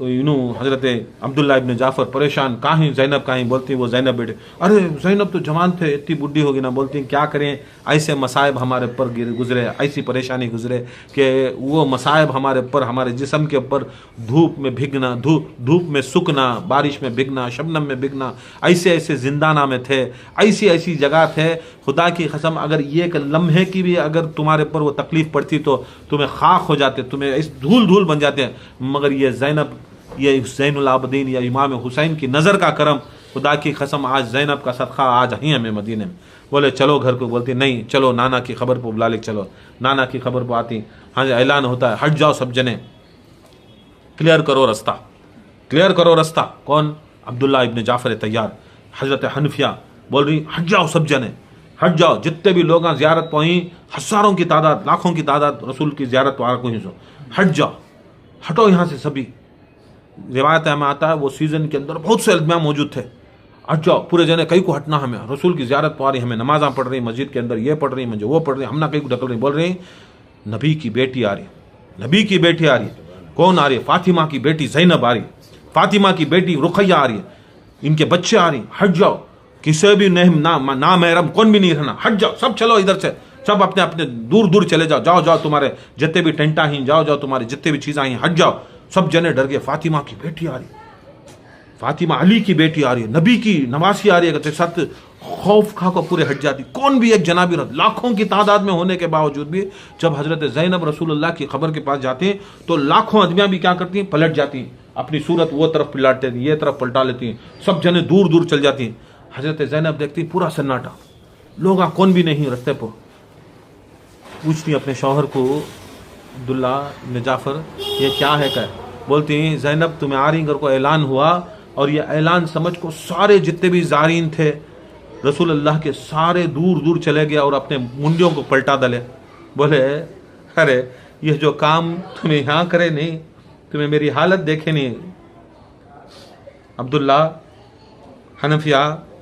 हज़रत अब्दुल्ला इब्न जाफ़र परेशान, कहीं ज़ैनब कहीं, बोलती वो ज़ैनब बेटे, अरे ज़ैनब तो जवान थे, इतनी बुढ़ी होगी ना, बोलती क्या करें, ऐसे मसाइब हमारे ऊपर गुजरे, ऐसी परेशानी गुजरे कि वो मसाइब हमारे ऊपर, हमारे जिस्म के ऊपर धूप में भीगना, धूप में सूखना, बारिश में भीगना, शबनम में भीगना, ऐसे ऐसे जिंदाना में थे, ऐसी ऐसी जगह थे, खुदा की कसम अगर ये एक लम्हे की भी अगर तुम्हारे ऊपर वो तकलीफ़ पड़ती तो तुम्हें खाक हो जाते, तुम्हें इस धूल बन जाते हैं, मगर ये ज़ैनब, ये ज़ैनुल आबदीन या इमाम हुसैन की नज़र का करम, खुदा की कसम आज ज़ैनब का सदका आज ही हमें मदीने में। बोले चलो घर को, बोलती नहीं चलो नाना की खबर पर बुला ले, चलो नाना की खबर पर आती, हाँ ऐलान होता है हट जाओ सब जने, क्लियर करो रास्ता। कौन? अब्दुल्ला इब्न जाफ़र तैयार, हज़रत हनफिया बोल रही हट जाओ सब जने, हट जाओ, जितने भी लोग ज़ियारत पहुँची, हज़ारों की तादाद, लाखों की तादाद रसूल की ज़ियारत को ही सो, हट जाओ, हटो यहाँ से सभी। रिवायत में आता है वो सीज़न के अंदर बहुत से अल्बिया मौजूद थे, हट जाओ पूरे जने, कहीं को हटना, हमें रसूल की ज़ियारत पा रही, हमें नमाज़ा पढ़ रही, मस्जिद के अंदर ये पढ़ रही, मुझे वो पढ़ रही, हम ना कहीं को ढकल रही, बोल रही नबी की बेटी आ रही, कौन आ रही? फातिमा की बेटी ज़ैनब आ रही, फातिमा की बेटी रुक़ैया आ रही, इनके बच्चे आ रही, हट जाओ, किसी भी ना महरम कौन भी नहीं रहना, हट जाओ सब, चलो इधर से सब अपने अपने दूर चले जाओ, तुम्हारे जितने भी टेंटा ही जाओ, तुम्हारे जितने भी चीज़ें आई हट जाओ, सब जने डर गए, फातिमा की बेटी आ रही, फातिमा अली की बेटी आ रही है, नबी की नवासी आ रही है, कहते साथ खौफ खा को पूरे हट जाती। कौन भी एक जनाबी लाखों की तादाद में होने के बावजूद भी जब हजरत ज़ैनब रसूलुल्लाह की खबर के पास जाते हैं तो लाखों आदमियां भी क्या करती हैं, पलट जाती हैं, अपनी सूरत वो तरफ पलटाते हैं, ये तरफ पलटा लेती हैं, सब जने दूर दूर चल जाती हैं। हजरत ज़ैनब देखती पूरा सन्नाटा, लोग कौन भी नहीं रास्ते पर। पूछती अपने शौहर को, अब्दुल्ला इब्न जाफ़र ये क्या है क्या? बोलती हैं ज़ैनब तुम्हें आ रही घर को ऐलान हुआ और ये ऐलान समझ को सारे जितने भी ज़ारीन थे रसूलुल्लाह के सारे दूर दूर चले गया और अपने मुंडियों को पलटा डाले। बोले अरे ये जो काम तुम्हें यहाँ करे नहीं, तुम्हें मेरी हालत देखे नहीं अब्दुल्ला हनफिया,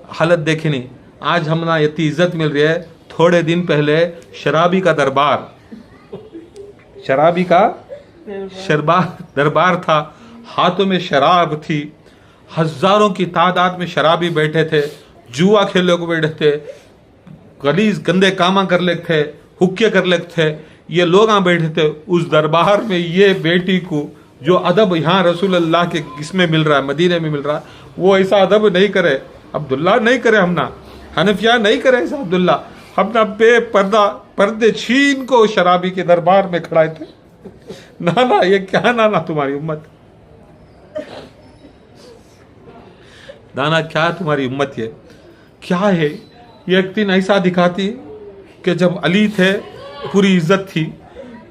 हालत देखे नहीं। आज हमना इतनी इज्जत मिल रही है, थोड़े दिन पहले शराबी का दरबार, शराबी का दरबार था, हाथों में शराब थी, हजारों की तादाद में शराबी बैठे थे, जुआ खेलने को बैठे थे, गलीज गंदे कामा कर ले थे, हुक्के कर ले थे, ये लोग यहाँ बैठे थे। उस दरबार में ये बेटी को जो अदब यहाँ रसूलुल्लाह के इसमें मिल रहा है, मदीने में मिल रहा है, वो ऐसा अदब नहीं करे अब्दुल्ला, नहीं करे हमना हनफिया, नहीं करे ऐसा अब्दुल्ला, हमना बेपर्दा पर्दे छीन को शराबी के दरबार में खड़ाए थे। नाना ये क्या नाना तुम्हारी उम्मत, नाना क्या तुम्हारी उम्मत है, क्या है। ये एक दिन ऐसा दिखाती कि जब अली थे पूरी इज्जत थी,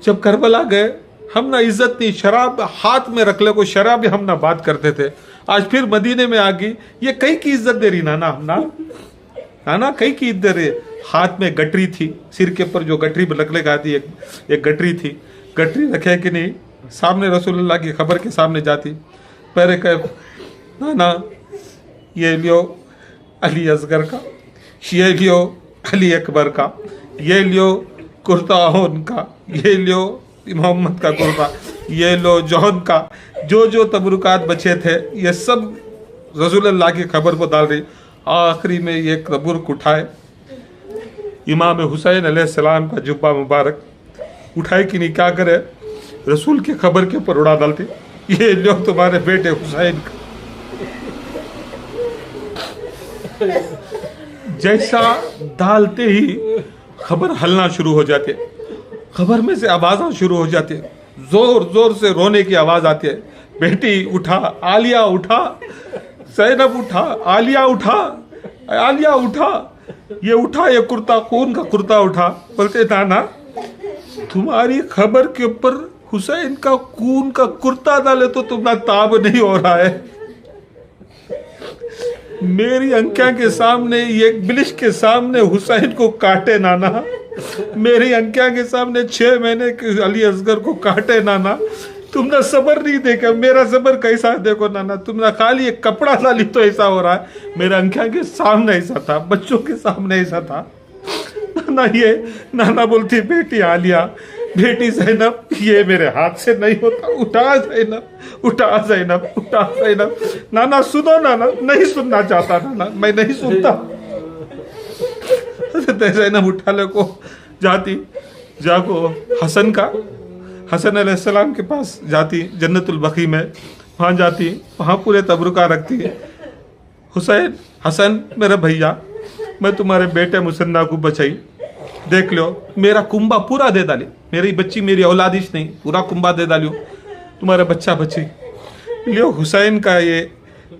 जब करबला गए हम ना इज्जत नहीं, शराब हाथ में रख ले को शराब हम ना बात करते थे, आज फिर मदीने में आ गई, ये कई की इज्जत दे रही नाना, हम ना कई की इज्जत दे रही। हाथ में गटरी थी, सिर के ऊपर जो गटरी रखने का आती एक गटरी थी, गटरी रखे कि नहीं, सामने रसूलुल्लाह की खबर के सामने जाती, पहले कह नाना ये लियो अली असगर का, ये लियो अली अकबर का, ये लियो कुर्ता उनका, ये लियो मोहम्मद का कुर्ता, ये लो जौहन का, जो जो तबरुकात बचे थे ये सब रसूलुल्लाह की खबर को डाल रही। आखिरी में ये तबरुक उठाए, इमाम हुसैन अलैहिस्सलाम का जुब्बा मुबारक उठाए कि नहीं, क्या करे रसूल की खबर के ऊपर उड़ा डालते, ये लो तुम्हारे बेटे हुसैन का। जैसा डालते ही खबर हलना शुरू हो जाती है, खबर में से आवाज़ शुरू हो जाती है, जोर जोर से रोने की आवाज़ आती है, बेटी उठा, आलिया उठा, ज़ैनब उठा, आलिया उठा, आलिया उठा, ये उठा, ये कुर्ता खून का कुर्ता उठा। बोलते नाना तुम्हारी खबर के ऊपर हुसैन का खून का कुर्ता डाले तो तुम्हारा ताब नहीं हो रहा है, मेरी अंकिया के सामने, ये बिलिश के सामने हुसैन को काटे नाना, मेरी अंकिया के सामने 6 महीने के अली असगर को काटे नाना, तुमने सबर नहीं देखा, मेरा सबर कैसा है देखो नाना, तुमने खाली एक कपड़ा डाली तो ऐसा हो रहा है, मेरा अंकिया के सामने ऐसा था, बच्चों के सामने ऐसा था नाना। ये नाना बोलती बेटी आलिया, बेटी ज़ैनब, ये मेरे हाथ से नहीं होता, उठा ज़ैनब, उठा ज़ैनब, उठा ज़ैनब। नाना सुनो नाना, नहीं सुनना चाहता नाना, मैं नहीं सुनता। ज़ैनब उठा ले को जाती, जाको हसन अलैहिस्सलाम के पास जाती, जन्नतुल बकी में, वहाँ जाती, वहाँ पूरे तबरुका रखती है। हुसैन, हसन मेरा भैया, मैं तुम्हारे बेटे मुसन्ना को बचाई, देख लो मेरा कुंबा पूरा दे डाली, मेरी बच्ची मेरी औलादिश नहीं, पूरा कुंबा दे डालियो, तुम्हारा बच्चा बची लियो। हुसैन का ये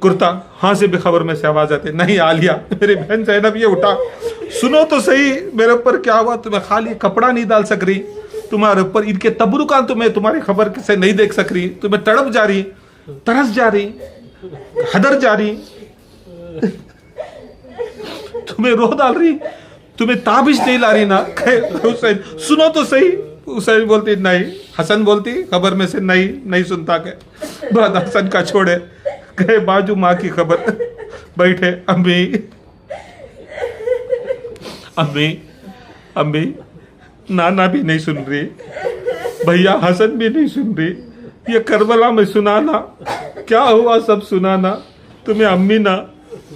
कुर्ता, हाँ से भी खबर में से आवाज आती, नहीं आलिया मेरी बहन ज़ैनब ये उठा, सुनो तो सही मेरे ऊपर क्या हुआ, तुम्हें खाली कपड़ा नहीं डाल सक रही, तुम्हारे ऊपर इनके तबरुका तुम्हें तुम्हारी खबर से नहीं देख सक रही, तुम्हें तड़प जा रही, तरस जा रही, हदर जा रही, तुम्हें रो डाल रही, तुम्हें ताबिश नहीं ला रही ना। हुसैन सुनो तो सही, हुसैन बोलती नहीं, हसन बोलती खबर में से नहीं सुनता के बाद हसन का छोड़े गए बाजू माँ की खबर, बैठे अम्मी अम्मी अम्मी, नाना भी नहीं सुन रही, भैया हसन भी नहीं सुन रही, ये करबला में सुनाना क्या हुआ सब सुनाना, तुम्हें अम्मी ना,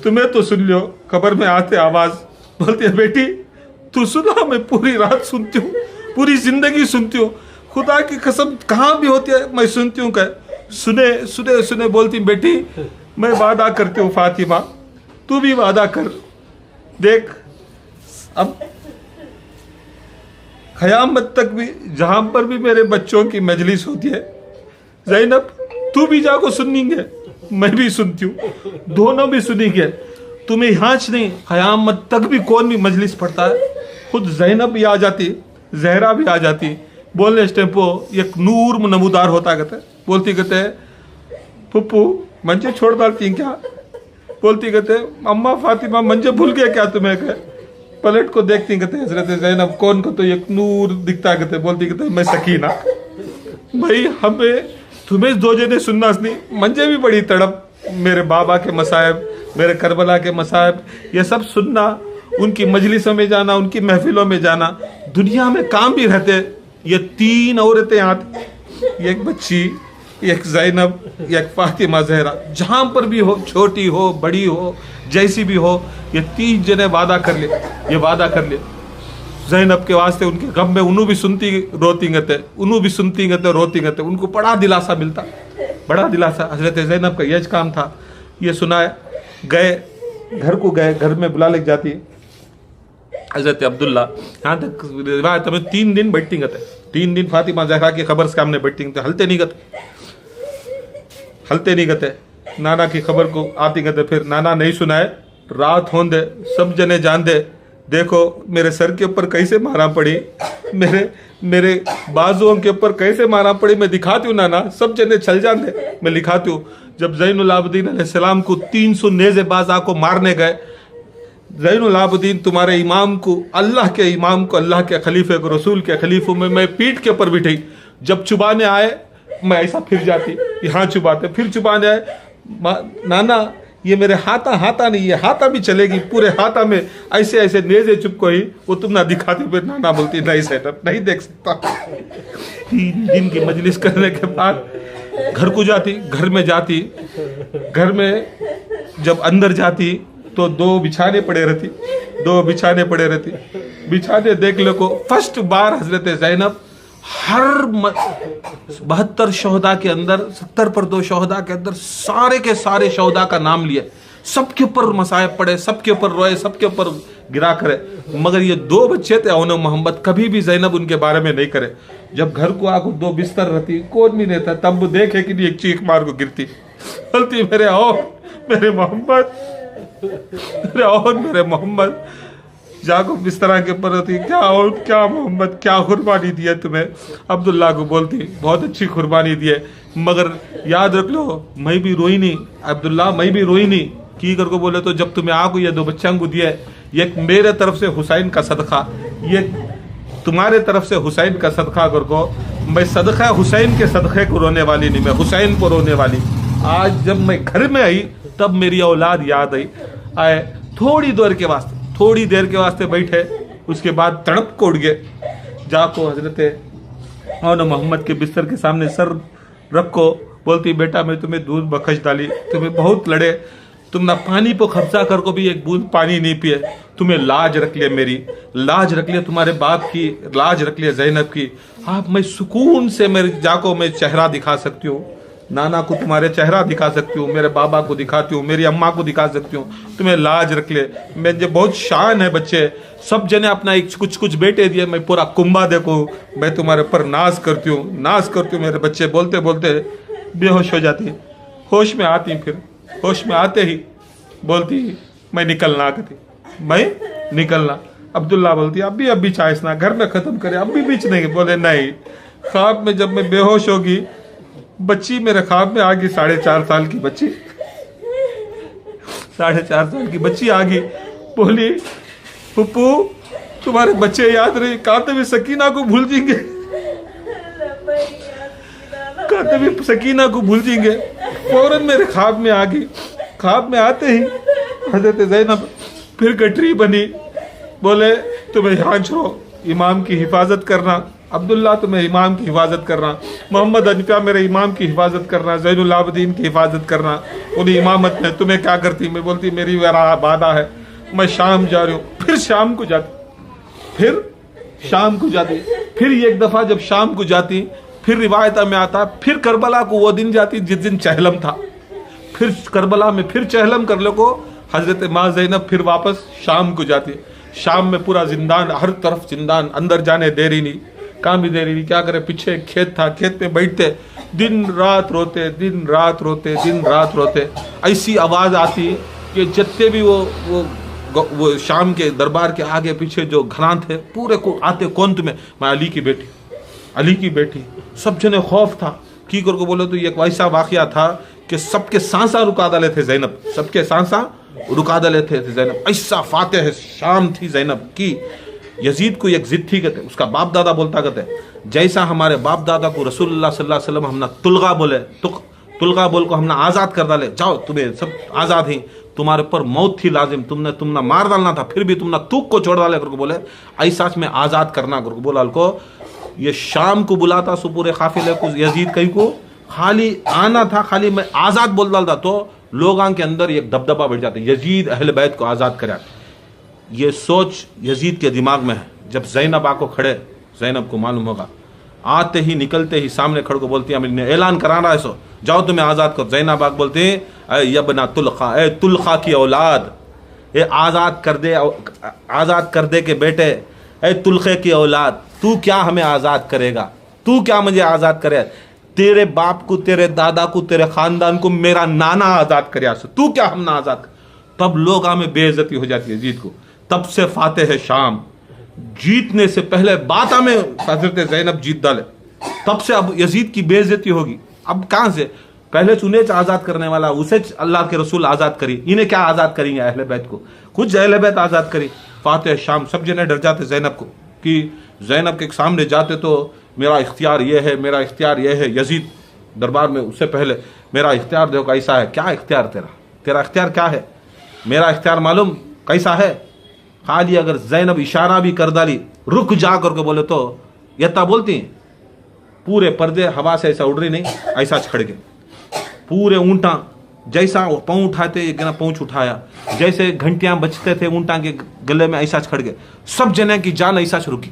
तुम्हें तो सुन लो, खबर में आते आवाज बोलती है बेटी तू सुना, मैं पूरी रात सुनती हूँ, पूरी जिंदगी सुनती हूँ, खुदा की कसम कहाँ भी होती है मैं सुनती हूँ। कह सुने सुने सुने बोलती बेटी मैं वादा करती हूँ फातिमा, तू भी वादा कर। देख अब क़यामत तक भी जहां पर भी मेरे बच्चों की मजलिस होती है, ज़ैनब तू भी जाको सुनेंगे, मैं भी सुनती हूँ, दोनों भी सुनेंगे। तुम्हें यहाँ नहीं, क़यामत तक भी कौन भी मजलिस पढ़ता है, खुद ज़ैनब भी आ जाती, ज़हरा भी आ जाती, बोलने इस टेम्पो एक नूर नमूदार होता कहते, बोलती कहते पप्पू मंजे छोड़ डालती क्या, बोलती कहते अम्मा फातिमा मंजे भूल गए क्या तुम्हें, कहे पलट को देखती कहते हजरत ज़ैनब कौन को, तो एक नूर दिखता कहते, बोलती कहते मैं सकीना। भाई हमें तुम्हें दो जने सुनना नहीं, मंजे भी बड़ी तड़प, मेरे बाबा के मसायब, मेरे करबला के मसायब, ये सब सुनना, उनकी मजलिसों में जाना, उनकी महफिलों में जाना, दुनिया में काम भी रहते। ये 3 औरतें आती, एक बच्ची, एक ज़ैनब, एक फातिमा ज़हरा, जहां पर भी हो, छोटी हो बड़ी हो जैसी भी हो, ये 3 जने वादा कर ले, ये वादा कर ले ज़ैनब के वास्ते, उनके गम में उन्हों भी सुनती रोती गते, उन्हों भी सुनती गते रोती गते, उनको बड़ा दिलासा मिलता, बड़ा दिलासा। हजरत ज़ैनब का यह काम था, ये सुनाया, गए घर को, गए घर में बुला लेके जाती हजरत अब्दुल्ला, यहाँ तक रिवायत में 3 दिन बैठती गते, 3 दिन फातिमा ज़हरा की खबर से सामने बैठती गते, हलते नहीं गते, हलते नहीं गते, नाना की खबर को आती गते, फिर नाना नहीं सुनाए, रात हों दे, सब जने जान दे, देखो मेरे सर के ऊपर कैसे मारा पड़ी, मेरे बाजुओं के ऊपर कैसे मारा पड़ी, मैं दिखाती हूँ नाना, सब जने चल जान दे, मैं दिखाती हूँ। जब ज़ैनुल आबिदीन अलैहिस्सलाम को 300 नेज़ेबाज़ को मारने गए, ज़ैनुल आबिदीन तुम्हारे इमाम को, अल्लाह के इमाम को, अल्लाह के खलीफे को, रसूल के खलीफों में मैं पीठ के ऊपर बिठाई, जब चुबाने आए मैं ऐसा फिर जाती, यहाँ चुबाते, फिर चुबाने आए, नाना ये मेरे हाथा नहीं, ये हाथा भी चलेगी, पूरे हाथा में ऐसे ऐसे नेज़े चुपको ही, वो तुम ना दिखाती, फिर नाना बोलती नहीं सेटअप नहीं देख सकता। 3 दिन की मजलिस करने के बाद घर को जाती, घर में जाती, घर में जब अंदर जाती तो 2 बिछाने पड़े रहती, 2 बिछाने पड़े रहती, बिछाने देख लो को फर्स्ट बार हजरत ज़ैनब हर 72 शोहदा के अंदर, 70 पर 2 शोहदा के अंदर सारे के सारे शोहदा का नाम लिए, सबके ऊपर मसायब पड़े, सबके ऊपर रोए, सबके ऊपर गिरा करे, मगर ये 2 बच्चे थे औन मोहम्मद, कभी भी ज़ैनब उनके बारे में नहीं करे। जब घर को आकर 2 बिस्तर रहती, कौन भी रहता, तब देखे कि नहीं एक चीख मार को गिरती, बोलती मेरे और मेरे मोहम्मद, मेरे और मेरे मोहम्मद, जाको बिस्तरा के ऊपर रहती, क्या और क्या मोहम्मद, क्या कुर्बानी दी है तुम्हें। अब्दुल्ला को बोलती बहुत अच्छी कुर्बानी दी है, मगर याद रख लो मैं भी रोई नहीं, अब्दुल्ला मैं भी रोई नहीं, की कर को बोले तो जब तुम्हें आको ये 2 बच्चों को दिया, एक मेरे तरफ से हुसैन का सदका, ये तुम्हारे तरफ से हुसैन का सदका कर को, मैं सदका हुसैन के सदक़े को रोने वाली नहीं, मैं हुसैन को रोने वाली। आज जब मैं घर में आई तब मेरी औलाद याद आई, आए थोड़ी देर के वास्ते बैठे, उसके बाद तड़प को उड़ गए, जाको हजरत औन मोहम्मद के बिस्तर के सामने सर रखो, बोलती बेटा मैं तुम्हें दूध बख्श डाली, तुम्हें बहुत लड़े, तुम ना पानी पे कब्जा कर को भी एक बूंद पानी नहीं पिए, तुम्हें लाज रख लिया, मेरी लाज रख लिया, तुम्हारे बाप की लाज रख लिया, ज़ैनब की। आप मैं सुकून से मेरे जाको मैं चेहरा दिखा सकती हूँ, नाना को तुम्हारे चेहरा दिखा सकती हूँ, मेरे बाबा को दिखाती हूँ, मेरी अम्मा को दिखा सकती हूँ, तुम्हें लाज रख ले, मुझे बहुत शान है बच्चे, सब जने अपना एक कुछ बेटे दिए, मैं पूरा कुंभा देखो, मैं तुम्हारे पर नाज करती हूँ मेरे बच्चे। बोलते बोलते बेहोश हो जाती, होश में आती, फिर होश में आते ही बोलती मैं निकलना, कहती मैं निकलना। अब्दुल्ला बोलती अभी चाइस ना, घर में ख़त्म करे, अभी बीच नहीं, बोले नहीं। ख्वाब में जब मैं बेहोश होगी, बच्ची मेरे ख्वाब में आ गई, 4.5 साल की बच्ची, 4.5 साल की बच्ची आ गई, बोली पप्पू तुम्हारे बच्चे याद रहे, कहते भी सकीना को भूल जाएंगे, कहते भी सकीना को भूल जाएंगे। फौरन मेरे ख्वाब में आ गई, ख्वाब में आते ही हजरत ज़ैनब फिर गठरी बनी, बोले तुम्हें यहाँ छोड़ो, इमाम की हिफाजत करना, अब्दुल्ला तुम्हें इमाम की हिफाजत करना, मोहम्मद अनफिया मेरे इमाम की हिफाजत करना, ज़ैनुल आबिदीन की हिफाजत करना, उन्हीं इमामत में तुम्हें क्या करती। मैं बोलती मेरी वादा है, मैं शाम जा रही हूँ, फिर शाम को जाती, फिर एक दफ़ा जब शाम को जाती, फिर रिवायत में आता, फिर करबला को वो दिन जाती जिस दिन चहलम था, फिर करबला में फिर चहलम कर लो को हजरत माँ ज़ैनब फिर वापस शाम को जाती है। शाम में पूरा जिंदान, हर तरफ जिंदान, अंदर जाने दे रही नहीं, काम भी दे रही नहीं। क्या करे, पीछे एक खेत था, खेत पे बैठते दिन रात रोते, दिन रात रोते, दिन रात रोते। ऐसी आवाज आती कि जितने भी वो शाम के दरबार के आगे पीछे जो घरान थे पूरे को आते, कौन तुम्हें? मैं अली की बेटी, अली की बेटी। सब जने खौफ था की करके बोले तो ये वैसा वाकया था कि सबके सांसा रुका डाले थे ज़ैनब, सबके सांसा रुका डाले थे ज़ैनब। ऐसा फातेह शाम थी ज़ैनब की। यजीद को एक जिद थी, कहते उसका बाप दादा बोलता, कहते जैसा हमारे बाप दादा को रसूलुल्लाह सल्लल्लाहु अलैहि वसल्लम हमने तुलगा बोले, तुलगा बोल को हमने आज़ाद कर डाले, जाओ तुम्हें सब आज़ाद ही, तुम्हारे पर मौत थी लाजिम, तुमने मार डालना था, फिर भी तुमने तूक को छोड़ डाले करके बोले, ऐसा में आज़ाद करना करके बोला को। ये शाम को बुलाता सो पूरे काफिले को यजीद कहीं को खाली आना था, खाली मैं आज़ाद बोल डालता तो लोगों के अंदर एक दबदबा बढ़ जाता, यजीद अहले बैत को आज़ाद करे। ये सोच यजीद के दिमाग में है। जब ज़ैनब आको खड़े, ज़ैनब को मालूम होगा, आते ही निकलते ही सामने खड़ को बोलती है ऐलान कराना है सो जाओ तुम्हें आज़ाद करो। ज़ैनब आक बोलते हैं यबना तुलखा, ए तुलखा की औलाद, ये आज़ाद कर दे के बेटे, ए तुलखे की औलाद, तू क्या हमें आज़ाद करेगा? तू क्या मुझे आज़ाद करे? तेरे बाप को, तेरे दादा को, तेरे खानदान को मेरा नाना आज़ाद करे, तू क्या हम ना आज़ाद? तब लोग में बेइज्जती हो जाती है यजीद को। तब से फातेह शाम जीतने से पहले बात में हजरत ज़ैनब जीत डाले, तब से अब यजीद की बेइज्जती होगी। अब कहां से? पहले उन्हें आज़ाद करने वाला, उसे अल्लाह के रसूल आज़ाद करी, इन्हें क्या आज़ाद करेंगे? अहले बैत को, कुछ अहले बैत आज़ाद करी। फातेह शाम सब जने डर जाते ज़ैनब को कि ज़ैनब के सामने जाते तो मेरा इख्तियार ये है, मेरा इख्तियार ये है। यजीद दरबार में उससे पहले मेरा इख्तियार देखो कैसा है। क्या इख्तियार तेरा इख्तियार क्या है? मेरा इख्तियार मालूम कैसा है? खाली अगर ज़ैनब इशारा भी कर डाली रुक जा करके बोले तो यत्ता बोलती हैं, पूरे पर्दे हवा से ऐसा उड़ रही नहीं, ऐसा छड़ गए। पूरे ऊँटा जैसा पाँव उठाते एक जना पहुँच उठाया, जैसे घंटियां बजते थे ऊँटा के गले में ऐसा छड़ गए। सब जने की जान ऐसा रुकी,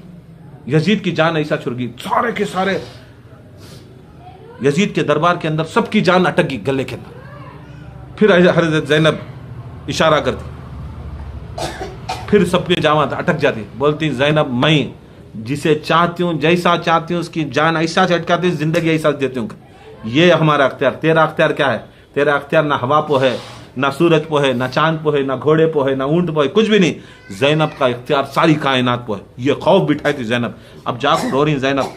यजीद की जान ऐसा छुड़ गई। सारे के सारे यजीद के दरबार के अंदर सबकी जान अटक गई गले के अंदर। फिर हज़रत ज़ैनब इशारा करती, फिर सबके जामा अटक जाती, बोलती ज़ैनब मैं जिसे चाहती हूँ, जैसा चाहती हूँ उसकी जान ऐसा से अटकाती, जिंदगी ऐसा देती हूँ। ये हमारा अख्तियार। तेरा अख्तियार क्या है? तेरा अख्तियार ना हवा पो है, ना सूरज पो है, ना चांद पो है, ना घोड़े पो है, ना ऊंट पो है, कुछ भी नहीं। ज़ैनब का इख्तियार सारी कायनात पो है। ये खौफ बिठाई थी ज़ैनब। अब जाकर रो रही ज़ैनब।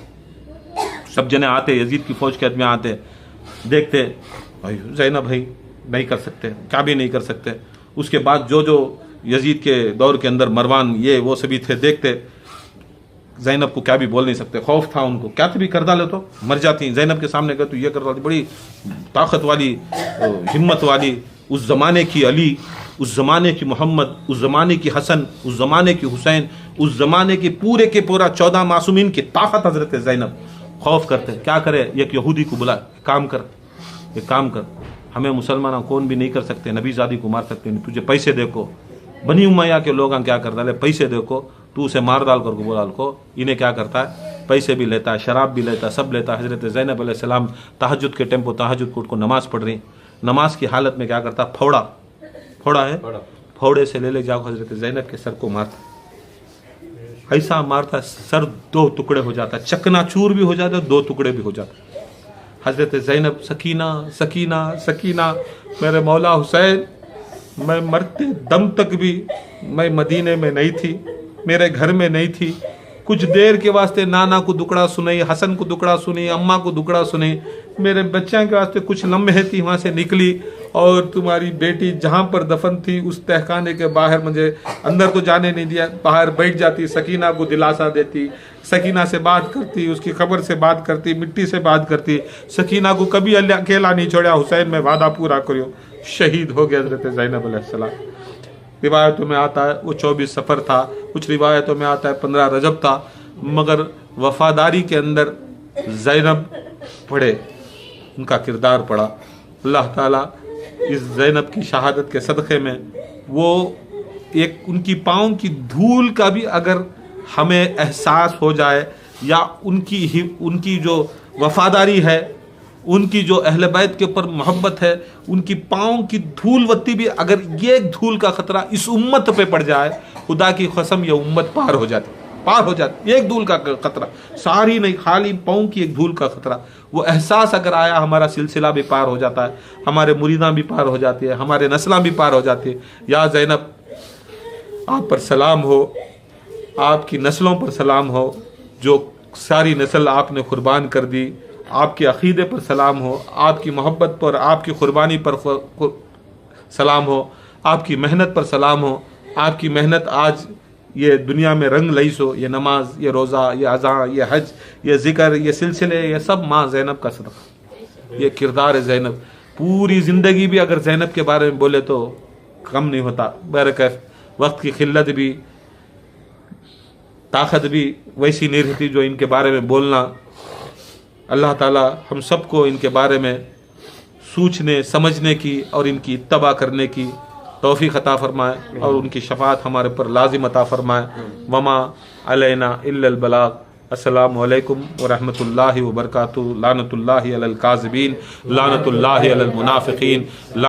सब जने आते, यजीद की फौज के आदमी आते, देखते भाई ज़ैनब भाई नहीं कर सकते, क्या भी नहीं कर सकते। उसके बाद जो यजीद के दौर के अंदर मरवान ये वो सभी थे, देखते ज़ैनब को क्या भी बोल नहीं सकते, खौफ था उनको, क्या भी कर डाले तो मर जाती। ज़ैनब के सामने गए तो ये कर डालती। बड़ी ताकत वाली, हिम्मत वाली, उस ज़माने की अली, उस ज़माने की मोहम्मद, उस ज़माने की हसन, उस ज़माने की हुसैन, उस ज़माने के पूरा 14 मासूमीन की ताकत हज़रत ज़ैनब। खौफ करते, क्या करे? एक यहूदी को बुला, काम कर, हमें मुसलमान कौन भी नहीं कर सकते, नबी ज़ादी को मार सकते नहीं, तुझे पैसे देखो। बनी उमैया के लोग क्या कर डाले, पैसे देखो, तू उसे मार डाल कर बोला को। इन्हें क्या करता है? पैसे भी लेता है, शराब भी लेता है, सब लेता है। हज़रत ज़ैनब अलैहिस्सलाम तहज्जुद के टेम्पो, तहज्जुद को उनको नमाज़ पढ़ रही, नमाज की हालत में क्या करता? फोड़ा है, फोड़े से ले जाओ हज़रत ज़ैनब के सर को मारता, ऐसा मारता सर 2 टुकड़े हो जाता, चकनाचूर भी हो जाता, 2 टुकड़े भी हो जाता। हज़रत ज़ैनब सकीना सकीना सकीना, मेरे मौला हुसैन, मैं मरते दम तक भी मैं मदीने में नहीं थी, मेरे घर में नहीं थी। कुछ देर के वास्ते नाना को दुकड़ा सुनाई, हसन को दुकड़ा सुनी, अम्मा को दुकड़ा सुनी, मेरे बच्चों के वास्ते कुछ लम्हे थी, वहाँ से निकली और तुम्हारी बेटी जहाँ पर दफन थी उस तहखाने के बाहर मुझे अंदर तो जाने नहीं दिया, बाहर बैठ जाती, सकीना को दिलासा देती, सकीना से बात करती, उसकी खबर से बात करती, मिट्टी से बात करती। सकीना को कभी अकेला नहीं छोड़ा, हुसैन में वादा पूरा करो। शहीद हो गया हज़रत ज़ैनब अलैहिस्सलाम। रिवायतों में आता है वो 24 सफ़र था, कुछ रिवायतों में आता है 15 रजब था, मगर वफादारी के अंदर ज़ैनब पढ़े, उनका किरदार पड़ा। अल्लाह ताला इस ज़ैनब की शहादत के सदक़े में वो एक उनकी पाँव की धूल का भी अगर हमें एहसास हो जाए, या उनकी जो वफादारी है उनकी जो अहले बैत के ऊपर मोहब्बत है, उनकी पाँव की धूल वत्ती भी अगर ये एक धूल का खतरा इस उम्मत पे पड़ जाए, खुदा की कसम ये उम्मत पार हो जाती। एक धूल का खतरा, सारी नहीं, खाली पाँव की एक धूल का खतरा, वो एहसास अगर आया, हमारा सिलसिला भी पार हो जाता है, हमारे मुरीदां भी पार हो जाती है, हमारे नस्लां भी पार हो जाती है। या ज़ैनब, आप पर सलाम हो, आपकी नस्लों पर सलाम हो, जो सारी नस्ल आपने कुर्बान कर दी, आपके अकीदे पर सलाम हो, आपकी मोहब्बत पर, आपकी कुर्बानी पर सलाम हो, आपकी मेहनत पर सलाम हो। आपकी मेहनत आज ये दुनिया में रंग लईस हो, ये नमाज, ये रोज़ा, ये अज़ां, ये हज, ये ज़िक्र, ये सिलसिले, ये सब माँ ज़ैनब का सदक़ा, ये किरदार है ज़ैनब। पूरी ज़िंदगी भी अगर ज़ैनब के बारे में बोले तो कम नहीं होता। बहरकैफ वक्त की खिल्लत भी, ताकत भी वैसी नहीं रहती जो इनके बारे में बोलना। अल्लाह ताला हम सबको इनके बारे में सोचने समझने की और इनकी इत्तबा करने की तौफीक अता फरमाए और उनकी शफाअत हमारे पर लाजिम अता फरमाए। वमा अलैना इल्लल बलाग। अस्सलामु अलैकुम व रहमतुल्लाहि व बरकातुहू। लानतुल्लाहि अलल काज़िबीन, लानतुल्लाहि अलल मुनाफिकीन।